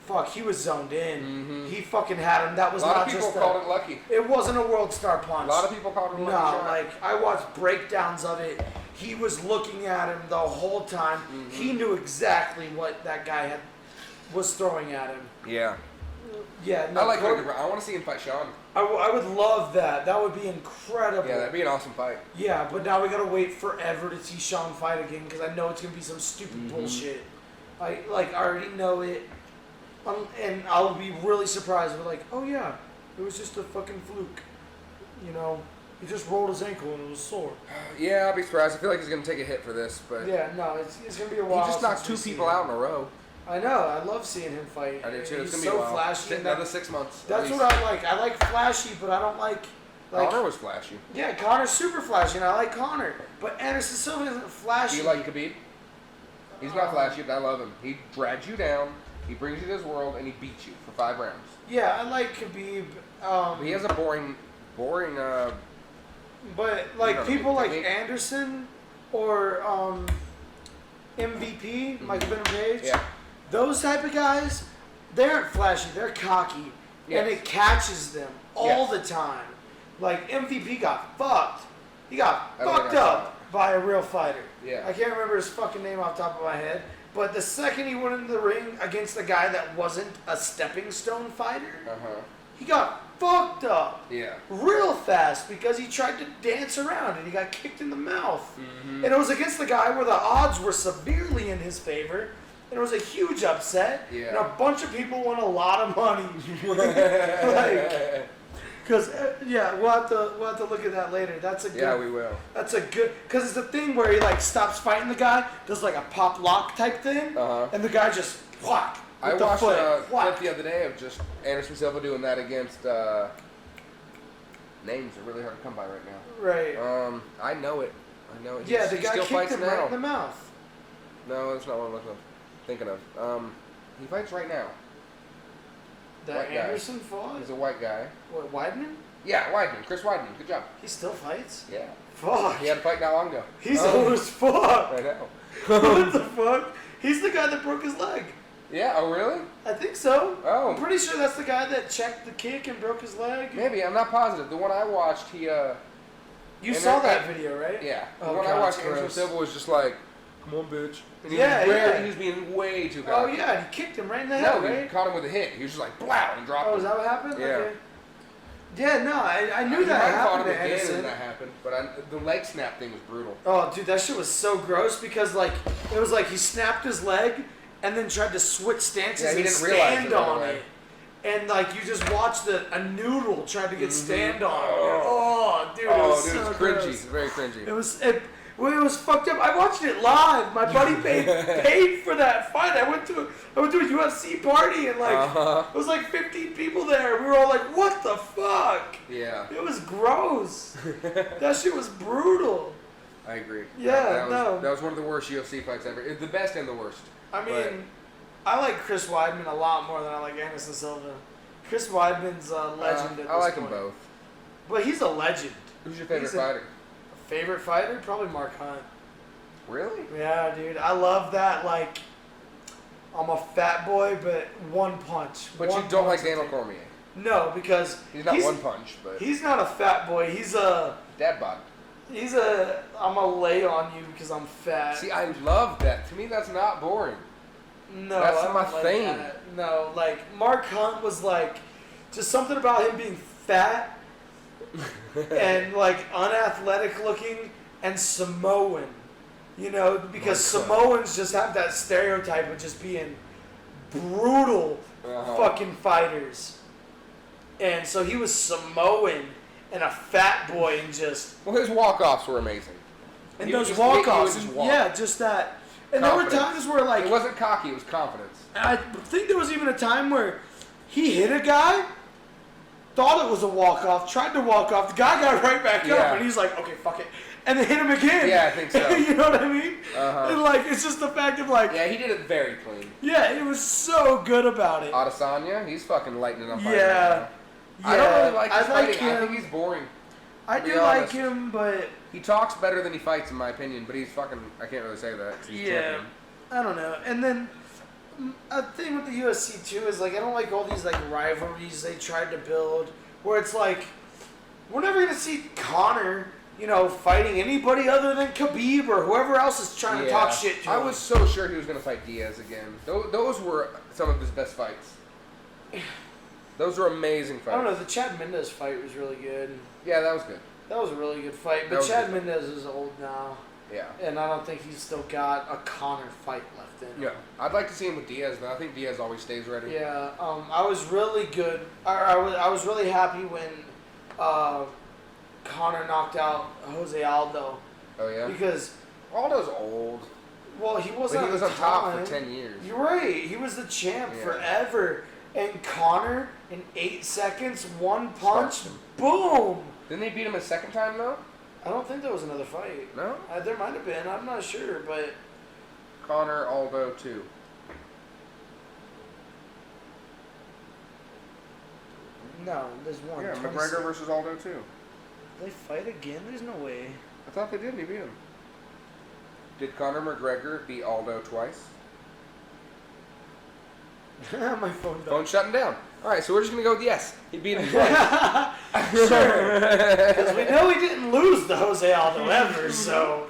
fuck, he was zoned in. Mm-hmm. He fucking had him. That was A lot not of people just called it lucky. It wasn't a World Star Punch. A lot of people called it a No, lucky shot. like I watched breakdowns of it. He was looking at him the whole time. Mm-hmm. He knew exactly what that guy was throwing at him. Yeah. Yeah, no, I like Cody Brown. I want to see him fight Sean. I would love that. That would be incredible. Yeah, that'd be an awesome fight. Yeah, but now we gotta wait forever to see Sean fight again because I know it's gonna be some stupid bullshit. I already know it, and I'll be really surprised. We're like, oh yeah, it was just a fucking fluke. You know, he just rolled his ankle and it was sore. Yeah, I'll be surprised. I feel like he's gonna take a hit for this, but Yeah, no, it's gonna be a he while. just knocked since two we see people him. out in a row. I know. I love seeing him fight. I do too. It's He's gonna be so a while. flashy. and Another 6 months. at that's least. what I like. I like flashy, but I don't like. Connor was flashy. Yeah, Connor's super flashy, and I like Connor. But Anderson Silva isn't Do flashy. you like Khabib? He's not flashy, but I love him. He drags you down, he brings you to this world, and he beats you for 5 rounds. Yeah, I like Khabib. He has a boring. But You like don't people know, like technique. Anderson or MVP, Michael Ben Page, Yeah. those type of guys, they aren't flashy. They're cocky, Yes. and it catches them all the time. Like MVP got fucked. He got I don't think fucked I saw up by a real fighter. Yeah. I can't remember his fucking name off the top of my head. But the second he went into the ring against a guy that wasn't a stepping stone fighter, he got fucked up Yeah. real fast because he tried to dance around and he got kicked in the mouth. Mm-hmm. And it was against the guy where the odds were severely in his favor. And it was a huge upset. Yeah. And a bunch of people won a lot of money. Like, because yeah, we'll have to look at that later. That's a good. Yeah, we will. That's a good. Because it's the thing where he like stops fighting the guy, does like a pop lock type thing, Uh-huh. and the guy just whack. I with the watched foot, a whack. clip the other day of just Anderson Silva doing that against names are really hard to come by right now. Right. I know it. Yeah, the he guy still kicked fights him now. right in the mouth. No, that's not what I'm thinking of. He fights right now. That White guy. Anderson fought? He's a white guy. What, Weidman? Yeah, Weidman. Chris Weidman. Good job. He still fights? Yeah. Fuck. He had a fight not long ago. He's old as fuck. I know. What the fuck? He's the guy that broke his leg. Yeah. Oh, really? I think so. Oh. I'm pretty sure that's the guy that checked the kick and broke his leg. Maybe. I'm not positive. The one I watched, he. You and saw then- that video, right? Yeah. The Oh, one I God, watched, it's Anderson gross. Silva was just like, "Come on, bitch." And he Yeah, was way, yeah. He was being way too Oh, cocky. yeah, and he kicked him right in the No, head, he right? caught him with a hit. He was just like, "Blow!" and dropped Oh, him. is that what happened? Yeah. Okay. Yeah, no, I knew He that might have fought happened him to again Anderson. when that happened, but the leg snap thing was brutal. Oh, dude, that shit was so gross because, like, it was like he snapped his leg and then tried to switch stances Yeah, he and didn't realize stand it right on away. it. And, like, you just watched a noodle try to get stand on. Oh, dude, it was Dude, so it's cringy. gross. It's very cringy. It was fucked up. I watched it live. My buddy paid for that fight. I went to a UFC party and Uh-huh. it was like 15 people there. We were all like, "What the fuck?" Yeah, It was gross. That shit was brutal. I agree. Yeah, that was, no. That was one of the worst UFC fights ever. The best and the worst. I mean, But- I like Chris Weidman a lot more than I like Anderson Silva. Chris Weidman's a legend at I this like them point. both. But he's a legend. Who's your favorite He's a- fighter? Favorite fighter? Probably Mark Hunt. Really? Yeah, dude. I love that, like, I'm a fat boy, but one punch. But One you don't like punch. Daniel Cormier. No, because He's not one punch, but he's not a fat boy. He's a, dad bod. I'm gonna lay on you because I'm fat. See, I love that. To me, that's not boring. No, That's I don't my like thing. that. No, like Mark Hunt was like just something about him being fat and like unathletic looking and Samoan. You know, because Mark Hunt. Samoans just have that stereotype of just being brutal Uh-huh. fucking fighters. And so he was Samoan and a fat boy and just Well, his walk-offs were amazing. and He would those just hit you and walk-offs. just And walk. yeah, just that. And there were Confidence. times where like It wasn't cocky. It was confidence. I think there was even a time where he hit a guy, thought it was a walk-off, tried to walk off. The guy got right back Yeah. up, and he's like, okay, fuck it. And then hit him again. Yeah, I think so. You know what I mean? Uh-huh. And like, it's just the fact of like, Yeah, he did it very clean. yeah, it was so good about it. Adesanya, he's fucking lighting it up. Yeah. Right now. I don't really like his I like fighting. I him. think he's boring. I to be do like honest. him, but He talks better than he fights, in my opinion. But he's fucking. I can't really say that. 'cause he's yeah, champion. I don't know. And then A thing with the UFC too is like I don't like all these like rivalries they tried to build where it's like we're never gonna see Conor, fighting anybody other than Khabib or whoever else is trying to talk shit to him. I was so sure he was going to fight Diaz again. Those were some of his best fights. Those were amazing fights. I don't know. The Chad Mendes fight was really good. Yeah, that was good. That was a really good fight. But Chad Mendes is old now. Yeah. And I don't think he's still got a Conor fight left in him. Yeah. I'd like to see him with Diaz, but I think Diaz always stays ready. Yeah. I was really good. I was really happy when Conor knocked out Jose Aldo. Oh, yeah? Because Aldo's old. Well, he wasn't. But he was on top for 10 years. You're right. He was the champ forever. And Conor, in 8 seconds, one punch, boom! Didn't they beat him a second time, though? I don't think there was another fight. No? There might have been. I'm not sure, but... Conor, Aldo, 2. No, there's one. Yeah, McGregor versus Aldo, 2. They fight again? There's no way. I thought they did, and he beat him. Did Conor McGregor beat Aldo twice? My phone died. Phone's shutting down. Alright, so we're just going to go with yes. He beat him twice. Sure. Because we know he didn't lose the Jose Aldo ever, so...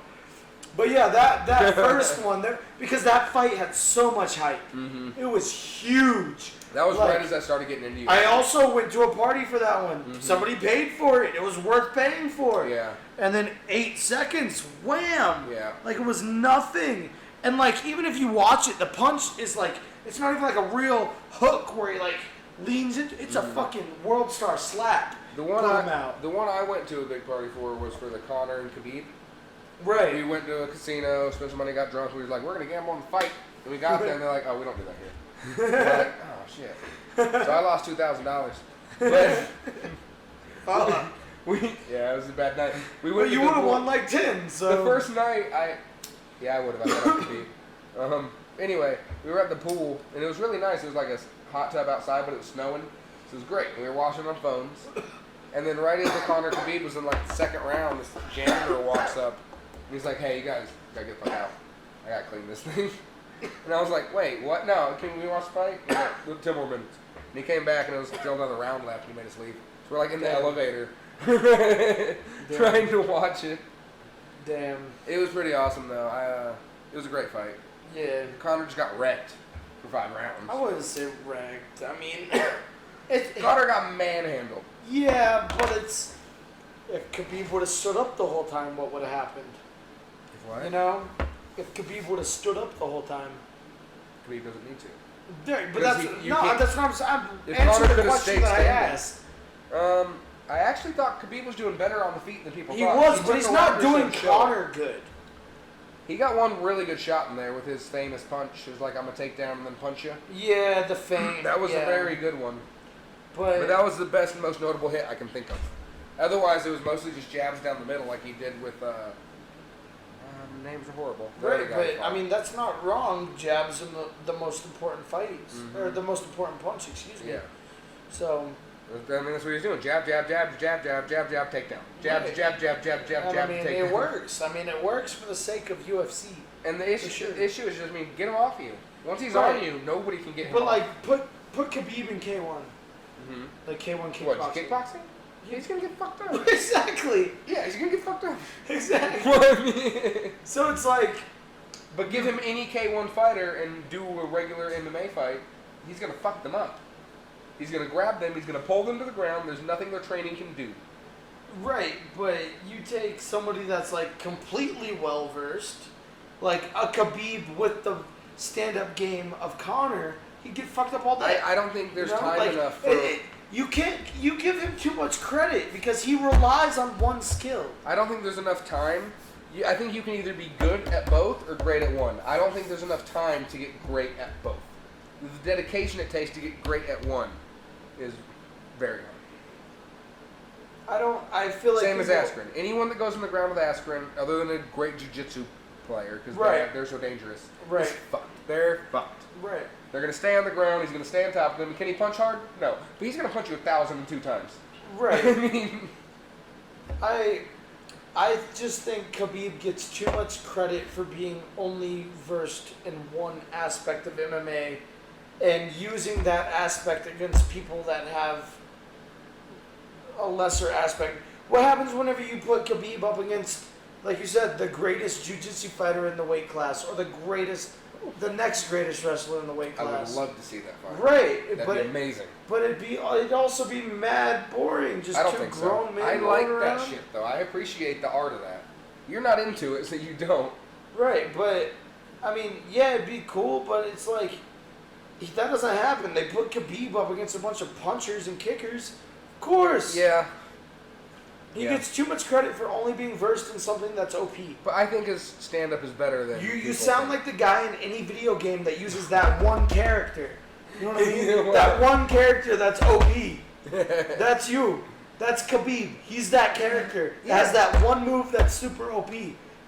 But yeah, that first one, there, because that fight had so much hype. Mm-hmm. It was huge. That was right as I started getting into you. I also went to a party for that one. Mm-hmm. Somebody paid for it. It was worth paying for. Yeah. And then 8 seconds, wham! Yeah. Like it was nothing. And like even if you watch it, the punch is like it's not even like a real hook where he like leans into. It's a fucking world star slap. The one I went to a big party for was for the Conor and Khabib. Right. We went to a casino, spent some money, got drunk. We were like, we're gonna gamble on the fight. And we got there, and they're like, oh, we don't do that here. We're like, oh shit. So I lost $2,000. But it was a bad night. We went. Well, you would have won like 10. So the first night, I would have. I thought I could be. Anyway, we were at the pool, and it was really nice. It was like a hot tub outside, but it was snowing, so it was great. And we were washing our phones, and then right as the Conor Khabib was in like the second round, this janitor walks up, and he's like, "Hey, you guys gotta get the fuck out. I gotta clean this thing." And I was like, "Wait, what? No, can we watch the fight?" And like, 10 more minutes. And he came back, and it was still another round left. And he made us leave. So we're like in the elevator, trying to watch it. Damn. It was pretty awesome though. It was a great fight. Yeah. Conor just got wrecked for 5 rounds. I wouldn't say wrecked. I mean, Conor got manhandled. Yeah, but it's if Khabib would have stood up the whole time, what would have happened? If what? You know, if Khabib would have stood up the whole time. Khabib doesn't need to. But that's that's what I'm saying. I'm answering the question that I asked. I actually thought Khabib was doing better on the feet than people he thought. Was, but he's not doing Conor good. He got one really good shot in there with his famous punch. It was like, I'm going to take down and then punch you. Yeah, the feint. That was a very good one. But that was the best and most notable hit I can think of. Otherwise, it was mostly just jabs down the middle like he did with... names are horrible. Right, but I mean, that's not wrong. Jabs in the most important fights. Or the most important punch, excuse me. Yeah. So... I mean, that's what he's doing. Jab, jab, jab, jab, jab, jab, jab, takedown. Jab, right. jab, jab, jab, jab, and jab, I mean, takedown. it works. I mean, it works for the sake of UFC. And the issue is just, I mean, get him off you. Once he's on you, nobody can get him off. But, like, put Khabib in K1. Mm-hmm. Like K1 kickboxing. What, kickboxing? Yeah, he's going to get fucked up. Exactly. Yeah, he's going to get fucked up. Exactly. What I mean? So it's like... But give him any K1 fighter and do a regular MMA fight, he's going to fuck them up. He's going to grab them, he's going to pull them to the ground, there's nothing their training can do. Right, but you take somebody that's like completely well-versed, like a Khabib with the stand-up game of Conor, he'd get fucked up all day. I don't think there's time enough for... You give him too much credit because he relies on one skill. I don't think there's enough time. I think you can either be good at both or great at one. I don't think there's enough time to get great at both. The dedication it takes to get great at one is very hard. I feel like... Same as Askren. Anyone that goes on the ground with Askren, other than a great jiu-jitsu player, because they're so dangerous, is fucked. They're fucked. Right. They're going to stay on the ground, he's going to stay on top of them. Can he punch hard? No. But he's going to punch you 1,002 times. Right. I mean... I just think Khabib gets too much credit for being only versed in one aspect of MMA and using that aspect against people that have a lesser aspect. What happens whenever you put Khabib up against, like you said, the greatest jiu-jitsu fighter in the weight class, or the next greatest wrestler in the weight I would class? love to see that fight. Right, That'd but be amazing. But it'd also be mad boring. Just I don't two think grown so. men I going like around. that shit though. I appreciate the art of that. You're not into it, so you don't. Right, but I mean, yeah, it'd be cool, but it's like that doesn't happen. They put Khabib up against a bunch of punchers and kickers. Of course. Yeah. He Yeah. gets too much credit for only being versed in something that's OP. But I think his stand-up is better than You people sound think. like the guy in any video game that uses that one character. You know what I mean? You know what? That one character that's OP. That's you. That's Khabib. He's that character. Yeah. Has that one move that's super OP.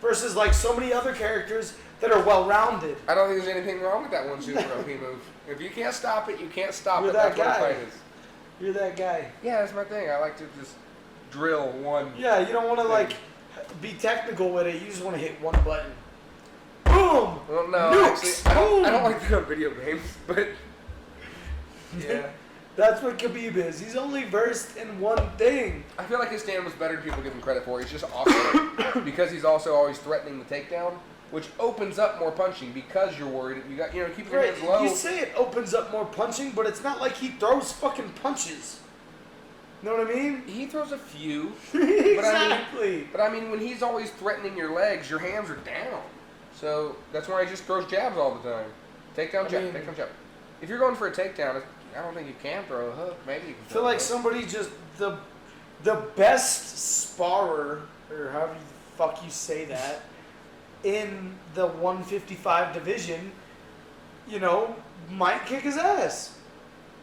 Versus like so many other characters that are well-rounded. I don't think there's anything wrong with that one super OP move. If you can't stop it, you can't stop You're it. that That's what guy. a fight is. You're that guy. Yeah, that's my thing. I like to just drill one. Yeah, you don't want to like be technical with it. You just want to hit one button. Boom! Well, no, Nukes! actually, I don't Boom! like that on video games, but yeah. That's what Khabib is. He's only versed in one thing. I feel like his stand was better than people give him credit for. He's just awesome because he's also always threatening the takedown, which opens up more punching because you're worried. You got, keeping your Right, hands low. you say it opens up more punching, but it's not like he throws fucking punches. Know what I mean? He throws a few, Exactly. but I mean, when he's always threatening your legs, your hands are down. So that's why he just throws jabs all the time. Takedown jab, takedown jab. If you're going for a takedown, I don't think you can throw a hook. Maybe you can. I feel like somebody just the best sparrer, or however the fuck you say that, in the 155 division, might kick his ass.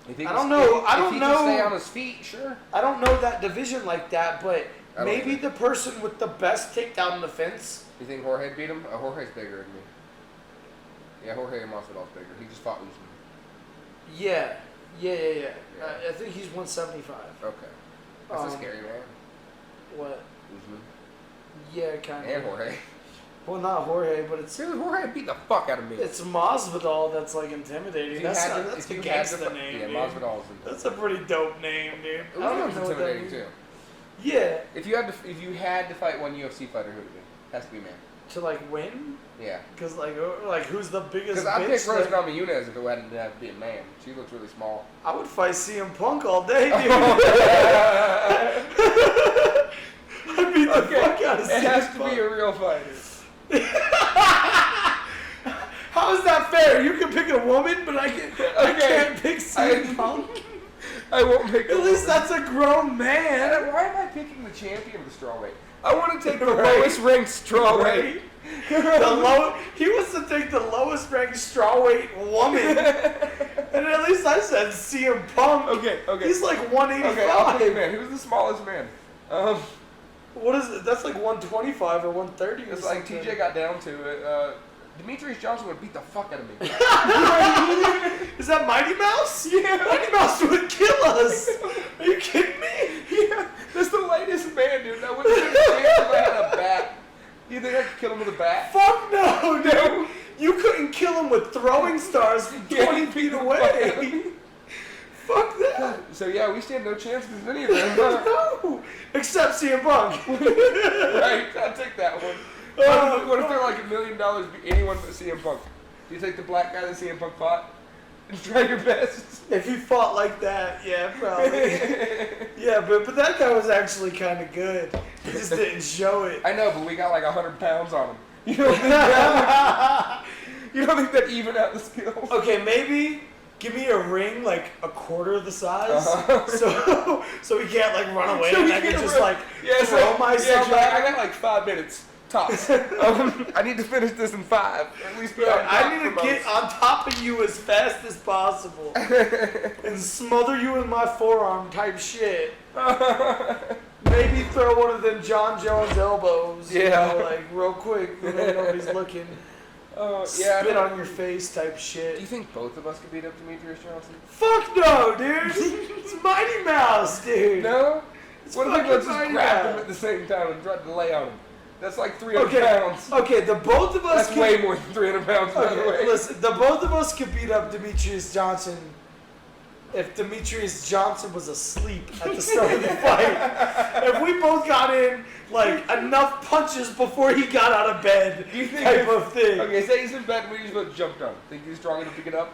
I don't know. I If don't he know. can stay on his feet, sure. I don't know that division like that, but I don't maybe either. the person with the best takedown defense. You think Jorge beat him? Jorge's bigger than me. Yeah, Jorge Masvidal's bigger. He just fought Usman. Yeah. I think he's 175. Okay. That's a Um, scary man. What? Usman. Yeah, kind of. And Jorge. Well, not Jorge, but it's Seriously, Jorge beat the fuck out of me. Masvidal that's like intimidating. That's a gangsta name, Yeah, dude. Masvidal's That's a pretty dope name, dude. I don't Usman's even know what that intimidating means. too. Yeah, If you had to fight one UFC fighter, who would it be? Has to be man. to like win, Yeah. because like who's the biggest? Because I bitch picked Rose that- Namajunas if it hadn't had to be a man. She looks really small. I would fight CM Punk all day, dude. I'd beat the fuck out of CM It has to Punk. be a real fighter. How is that fair? You can pick a woman, but I can't pick CM I- Punk. I won't pick. At least that's a grown man. Why am I picking the champion of the strawweight? I want to take the Right. lowest ranked strawweight. He wants to take the lowest ranked strawweight woman. And at least I said CM Punk. Okay. He's like 185. Okay, I'll pick man. Who's the smallest man? What is it? That's like 125 or 130 or It's like something. TJ got down to it. Demetrius Johnson would beat the fuck out of me. Is that Mighty Mouse? Yeah. Mighty Mouse would kill us. Are you kidding me? Yeah, that's the lightest man, dude. That wouldn't have been a chance if I had a bat. You think I could kill him with a bat? Fuck no, dude. You couldn't kill him with throwing stars from 20 feet away. Fuck that. So yeah, we stand no chance against any of them. No. Except CM Punk. Right, I'll take that one. What if they're like $1 million be anyone but CM Punk? Do you take the black guy that CM Punk fought? And try your best. If he fought like that, yeah, probably. Yeah, but that guy was actually kind of good. He just didn't show it. I know, but we got like 100 pounds on him. You don't think that? You don't think that even out the skills? Okay, maybe give me a ring like a quarter of the size, Uh-huh. so he can't like run away, So and we I can can't just run- like Yeah, throw myself yeah, back. I got like 5 minutes tops. I need to finish this in 5. Or at least be Right, on top I need for to get most. on top of you as fast as possible and smother you in my forearm type shit. Maybe throw one of them John Jones elbows, Yeah. like real quick when nobody's looking. Yeah, Spit on your face type Do shit. you think both of us could beat up Demetrius Johnson? Fuck no, dude. It's Mighty Mouse, dude. No? What if we just fucking grabbed tiny him guy. at the same time and tried to lay on him? That's like 300 Okay, pounds. okay, the both of us That's way more than 300 pounds, by the way. Okay, listen, the both of us could beat up Demetrius Johnson if Demetrius Johnson was asleep at the start of the fight. If we both got in like enough punches before he got out of bed, Do you think type of thing. Okay, say he's in bed and we just both jumped on him. Think he's strong enough to get up?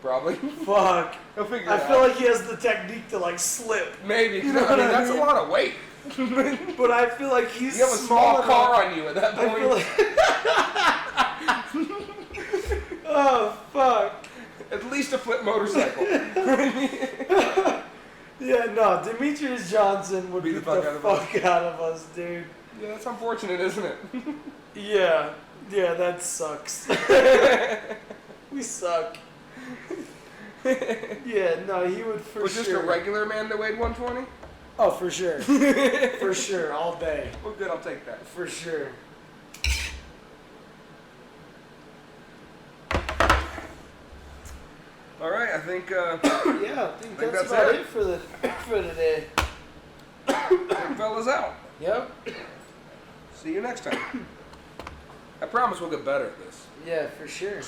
Probably. Fuck. He'll figure it I out. feel like he has the technique to like slip, Maybe. You know I mean, what I that's mean? a lot of weight. but I feel like he's You have a small enough- car on you at that I point. feel like. Oh fuck. At least a flip motorcycle. Yeah, no, Demetrius Johnson would Beat beat the the fuck out of us. fuck out of us, dude. Yeah, that's unfortunate, isn't it? Yeah, that sucks. We suck. Yeah, no, he would for Was sure. just a regular man that weighed 120? Oh, for sure. For sure, all day. Well, good, I'll take that. For sure. All right, I think Yeah, I think Think that's that's about it? it for today. big fella's out. Yep. See you next time. I promise we'll get better at this. Yeah, for sure.